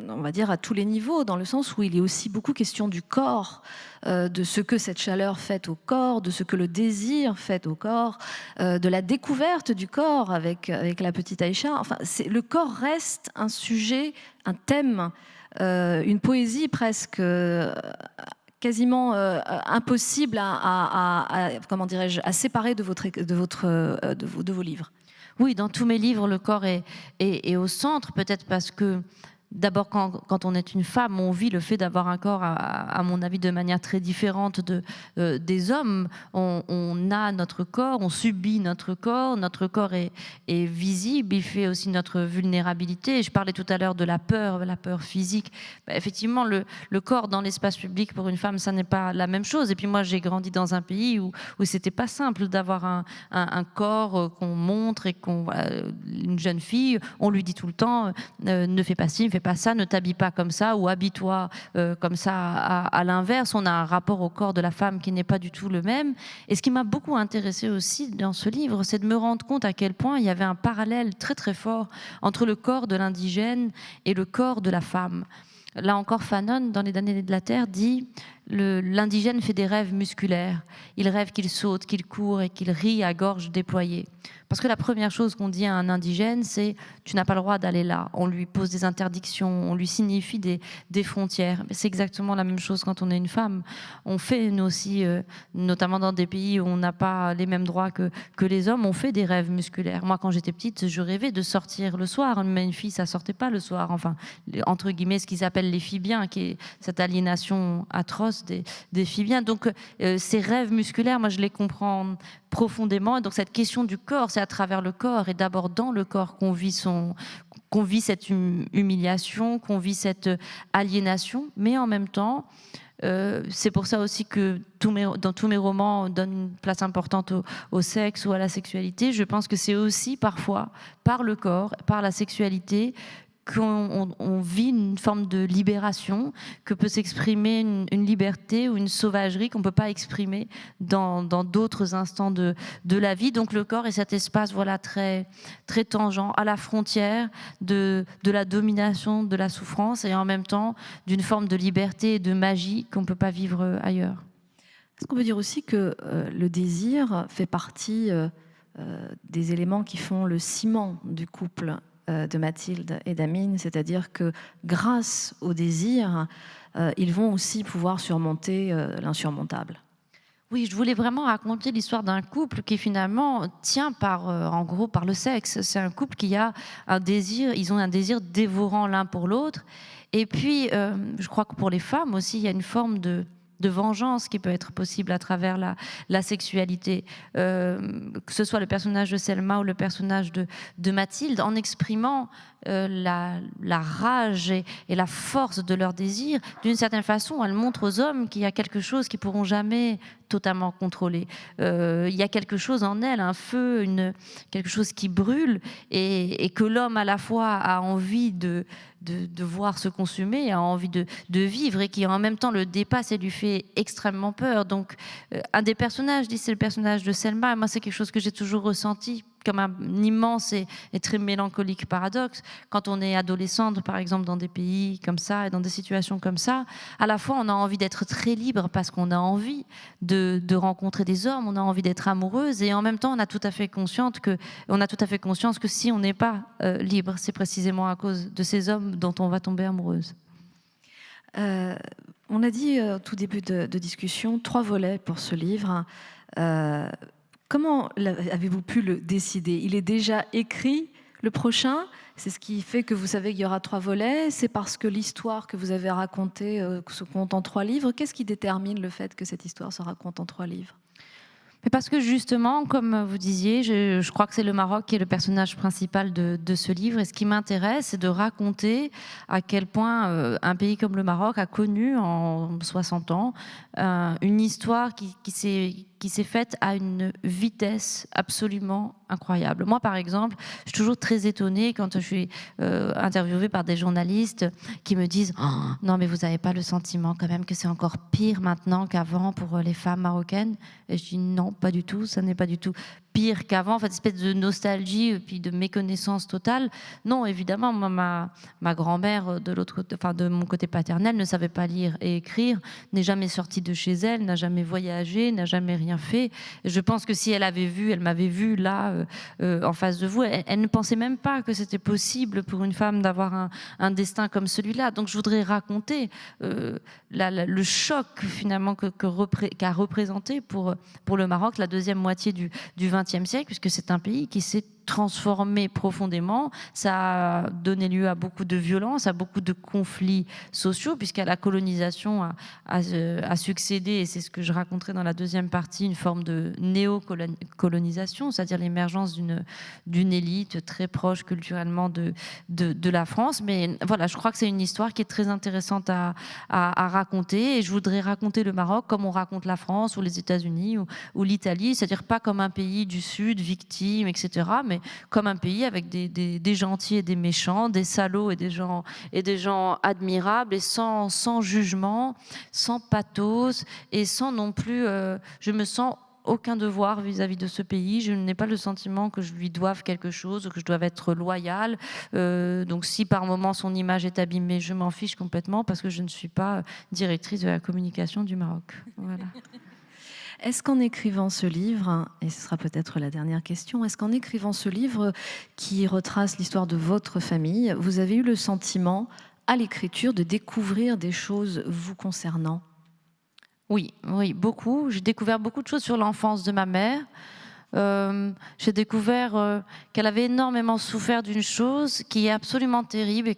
on va dire à tous les niveaux, dans le sens où il est aussi beaucoup question du corps, de ce que cette chaleur fait au corps, de ce que le désir fait au corps, de la découverte du corps avec la petite Aïcha. Enfin, le corps reste un sujet, un thème, une poésie presque quasiment impossible comment dirais-je, à séparer de vos livres. Oui, dans tous mes livres, le corps est au centre, peut-être parce que d'abord, quand on est une femme, on vit le fait d'avoir un corps, à mon avis, de manière très différente des hommes. On a notre corps, on subit notre corps est visible, il fait aussi notre vulnérabilité. Je parlais tout à l'heure de la peur physique. Effectivement, le corps dans l'espace public pour une femme, ça n'est pas la même chose. Et puis moi, j'ai grandi dans un pays où c'était pas simple d'avoir un corps qu'on montre, et une jeune fille, on lui dit tout le temps, ne fais pas ci, ne fais pas ça, ne t'habille pas comme ça, ou habille-toi comme ça. À l'inverse, on a un rapport au corps de la femme qui n'est pas du tout le même. Et ce qui m'a beaucoup intéressée aussi dans ce livre, c'est de me rendre compte à quel point il y avait un parallèle très très fort entre le corps de l'indigène et le corps de la femme. Là encore, Fanon, dans Les damnés de la terre, dit l'indigène fait des rêves musculaires. Il rêve qu'il saute, qu'il court et qu'il rit à gorge déployée. Parce que la première chose qu'on dit à un indigène, c'est « tu n'as pas le droit d'aller là ». On lui pose des interdictions, on lui signifie des frontières. Mais c'est exactement la même chose quand on est une femme. On fait, nous aussi, notamment dans des pays où on n'a pas les mêmes droits que les hommes, on fait des rêves musculaires. Moi, quand j'étais petite, je rêvais de sortir le soir. Mais une fille, ça ne sortait pas le soir. Enfin, entre guillemets, ce qu'ils appellent les phibiens, qui est cette aliénation atroce des phibiens. Donc, ces rêves musculaires, moi, je les comprends profondément. Et donc, cette question du corps, c'est à travers le corps et d'abord dans le corps qu'on vit cette humiliation, qu'on vit cette aliénation. Mais en même temps, c'est pour ça aussi que dans tous mes romans, on donne une place importante au sexe ou à la sexualité. Je pense que c'est aussi parfois par le corps, par la sexualité, qu'on vit une forme de libération, que peut s'exprimer une liberté ou une sauvagerie qu'on ne peut pas exprimer dans d'autres instants de la vie. Donc le corps est cet espace très, très tangent, à la frontière de la domination, de la souffrance, et en même temps d'une forme de liberté et de magie qu'on ne peut pas vivre ailleurs. Est-ce qu'on peut dire aussi que le désir fait partie des éléments qui font le ciment du couple de Mathilde et d'Amine, c'est-à-dire que grâce au désir, ils vont aussi pouvoir surmonter l'insurmontable? Oui, je voulais vraiment raconter l'histoire d'un couple qui finalement tient en gros par le sexe. C'est un couple qui a un désir, ils ont un désir dévorant l'un pour l'autre. Et puis, je crois que pour les femmes aussi, il y a une forme de vengeance qui peut être possible à travers la sexualité, que ce soit le personnage de Selma ou le personnage de Mathilde, en exprimant la rage et la force de leur désir. D'une certaine façon, elle montre aux hommes qu'il y a quelque chose qu'ils ne pourront jamais totalement contrôler. Il y a quelque chose en elle, un feu, quelque chose qui brûle, et que l'homme à la fois a envie de voir se consumer, a envie de vivre, et qui en même temps le dépasse et lui fait extrêmement peur. Donc un des personnages, c'est le personnage de Selma, et moi c'est quelque chose que j'ai toujours ressenti comme un immense et très mélancolique paradoxe. Quand on est adolescente, par exemple, dans des pays comme ça et dans des situations comme ça, à la fois on a envie d'être très libre parce qu'on a envie de rencontrer des hommes, on a envie d'être amoureuse, et en même temps on a tout à fait conscience que si on n'est pas libre, c'est précisément à cause de ces hommes dont on va tomber amoureuse. On a dit au tout début de discussion 3 volets pour ce livre. Comment avez-vous pu le décider? Il est déjà écrit, le prochain? C'est ce qui fait que vous savez qu'il y aura 3 volets? C'est parce que l'histoire que vous avez racontée se compte en 3 livres? Qu'est-ce qui détermine le fait que cette histoire se raconte en 3 livres? Mais parce que justement, comme vous disiez, je crois que c'est le Maroc qui est le personnage principal de ce livre. Et ce qui m'intéresse, c'est de raconter à quel point un pays comme le Maroc a connu en 60 ans une histoire qui s'est faite à une vitesse absolument incroyable. Moi, par exemple, je suis toujours très étonnée quand je suis interviewée par des journalistes qui me disent « Oh, non, mais vous n'avez pas le sentiment quand même que c'est encore pire maintenant qu'avant pour les femmes marocaines ?» Et je dis « Non, pas du tout, ça n'est pas du tout pire qu'avant. » En fait, une espèce de nostalgie et puis de méconnaissance totale. Non, évidemment, moi, ma grand-mère de mon côté paternel ne savait pas lire et écrire, n'est jamais sortie de chez elle, n'a jamais voyagé, n'a jamais rien fait. Je pense que si elle m'avait vu là, en face de vous, elle ne pensait même pas que c'était possible pour une femme d'avoir un destin comme celui-là. Donc je voudrais raconter le choc finalement qu'a représenté pour le Maroc la deuxième moitié du XXe siècle, puisque c'est un pays qui s'est transformé profondément. Ça a donné lieu à beaucoup de violences, à beaucoup de conflits sociaux, puisqu'à la colonisation a succédé, et c'est ce que je raconterai dans la deuxième partie, une forme de néo-colonisation, c'est-à-dire l'émergence d'une élite très proche culturellement de la France. Mais voilà, je crois que c'est une histoire qui est très intéressante à raconter, et je voudrais raconter le Maroc comme on raconte la France ou les États-Unis ou l'Italie, c'est-à-dire pas comme un pays du Sud, victime, etc., mais comme un pays avec des gentils et des méchants, des salauds et des gens admirables, et sans jugement, sans pathos, et sans non plus, je me sens aucun devoir vis-à-vis de ce pays. Je n'ai pas le sentiment que je lui doive quelque chose ou que je doive être loyale. Donc si par moment son image est abîmée, je m'en fiche complètement parce que je ne suis pas directrice de la communication du Maroc. Voilà. Est-ce qu'en écrivant ce livre, et ce sera peut-être la dernière question, est-ce qu'en écrivant ce livre qui retrace l'histoire de votre famille, vous avez eu le sentiment, à l'écriture, de découvrir des choses vous concernant? Oui, beaucoup. J'ai découvert beaucoup de choses sur l'enfance de ma mère. J'ai découvert qu'elle avait énormément souffert d'une chose qui est absolument terrible et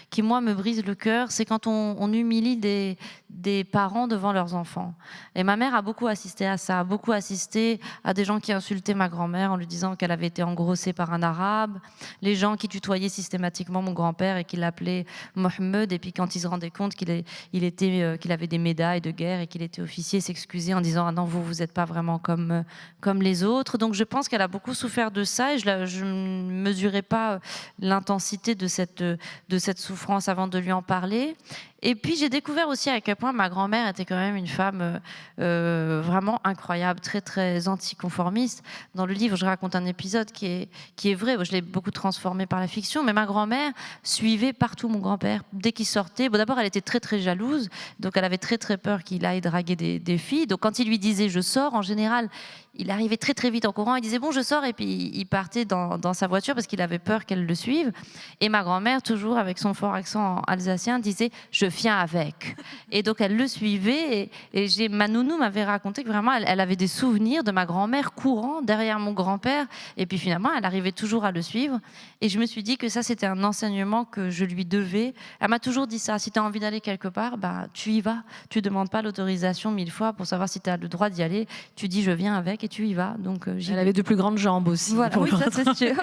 qui, moi, me brise le cœur. C'est quand on humilie des parents devant leurs enfants. Et ma mère a beaucoup assisté à ça, a beaucoup assisté à des gens qui insultaient ma grand-mère en lui disant qu'elle avait été engrossée par un arabe, les gens qui tutoyaient systématiquement mon grand-père et qui l'appelaient Mohamed, et puis quand ils se rendaient compte qu'il avait des médailles de guerre et qu'il était officier, s'excusaient en disant « Ah non, vous n'êtes pas vraiment comme les autres ». Donc je pense qu'elle a beaucoup souffert de ça, et je ne mesurais pas l'intensité de cette souffrance avant de lui en parler. Et puis j'ai découvert aussi à quel point ma grand-mère était quand même une femme vraiment incroyable, très très anticonformiste. Dans le livre, je raconte un épisode qui est vrai. Je l'ai beaucoup transformé par la fiction, mais ma grand-mère suivait partout mon grand-père dès qu'il sortait. Bon, d'abord, elle était très très jalouse, donc elle avait très très peur qu'il aille draguer des filles. Donc quand il lui disait je sors, en général, il arrivait très très vite en courant, il disait bon je sors et puis il partait dans sa voiture parce qu'il avait peur qu'elle le suive. Et ma grand-mère, toujours avec son fort accent alsacien, disait je viens avec. Et donc elle le suivait et ma nounou m'avait raconté que vraiment elle avait des souvenirs de ma grand-mère courant derrière mon grand-père et puis finalement elle arrivait toujours à le suivre. Et je me suis dit que ça c'était un enseignement que je lui devais. Elle m'a toujours dit ça, si tu as envie d'aller quelque part, bah, tu y vas. Tu ne demandes pas l'autorisation 1000 fois pour savoir si tu as le droit d'y aller. Tu dis je viens avec et tu y vas. Donc, elle avait de plus grandes jambes aussi. Voilà, oui, ça c'est sûr.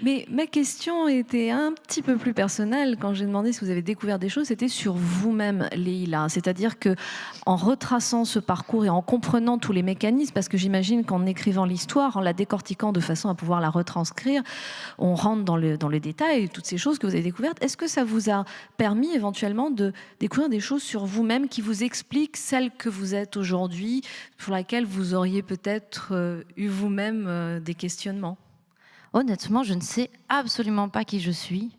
Mais ma question était un petit peu plus personnelle. Quand j'ai demandé si vous avez découvert des choses, c'était sur vous-même, Leïla. C'est-à-dire qu'en retraçant ce parcours et en comprenant tous les mécanismes, parce que j'imagine qu'en écrivant l'histoire, en la décortiquant de façon à pouvoir la retranscrire, on rentre dans le détail, toutes ces choses que vous avez découvertes. Est-ce que ça vous a permis éventuellement de découvrir des choses sur vous-même qui vous expliquent celle que vous êtes aujourd'hui, pour laquelle vous auriez peut-être eu vous-même des questionnements? Honnêtement, je ne sais absolument pas qui je suis.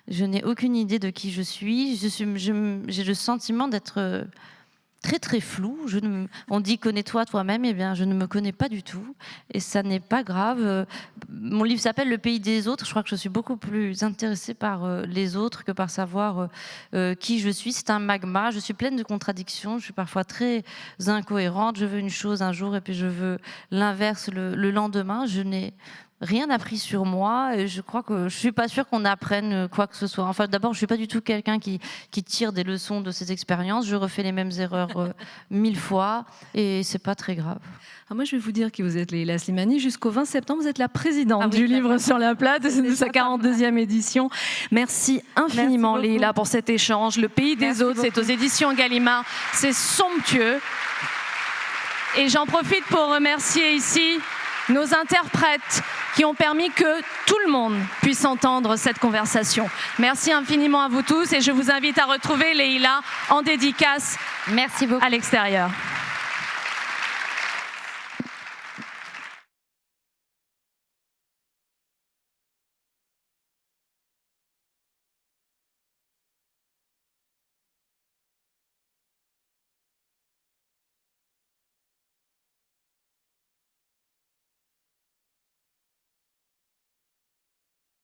Je n'ai aucune idée de qui je suis. J'ai le sentiment d'être très très flou. On dit connais-toi toi-même, eh bien je ne me connais pas du tout et ça n'est pas grave. Mon livre s'appelle Le pays des autres. Je crois que je suis beaucoup plus intéressée par les autres que par savoir qui je suis. C'est un magma. Je suis pleine de contradictions. Je suis parfois très incohérente. Je veux une chose un jour et puis je veux l'inverse le lendemain. Je n'ai rien appris sur moi et je crois que je suis pas sûre qu'on apprenne quoi que ce soit. Enfin, d'abord, je suis pas du tout quelqu'un qui tire des leçons de ses expériences. Je refais les mêmes erreurs 1000 fois et c'est pas très grave. Alors moi, je vais vous dire qui vous êtes, Leïla Slimani. Jusqu'au 20 septembre, vous êtes la présidente du Livre sur la Plate de sa 42e édition. Merci infiniment, Leïla, pour cet échange. Le pays des autres, c'est aux éditions Gallimard. C'est somptueux. Et j'en profite pour remercier ici nos interprètes qui ont permis que tout le monde puisse entendre cette conversation. Merci infiniment à vous tous et je vous invite à retrouver Leïla en dédicace. Merci beaucoup. À l'extérieur.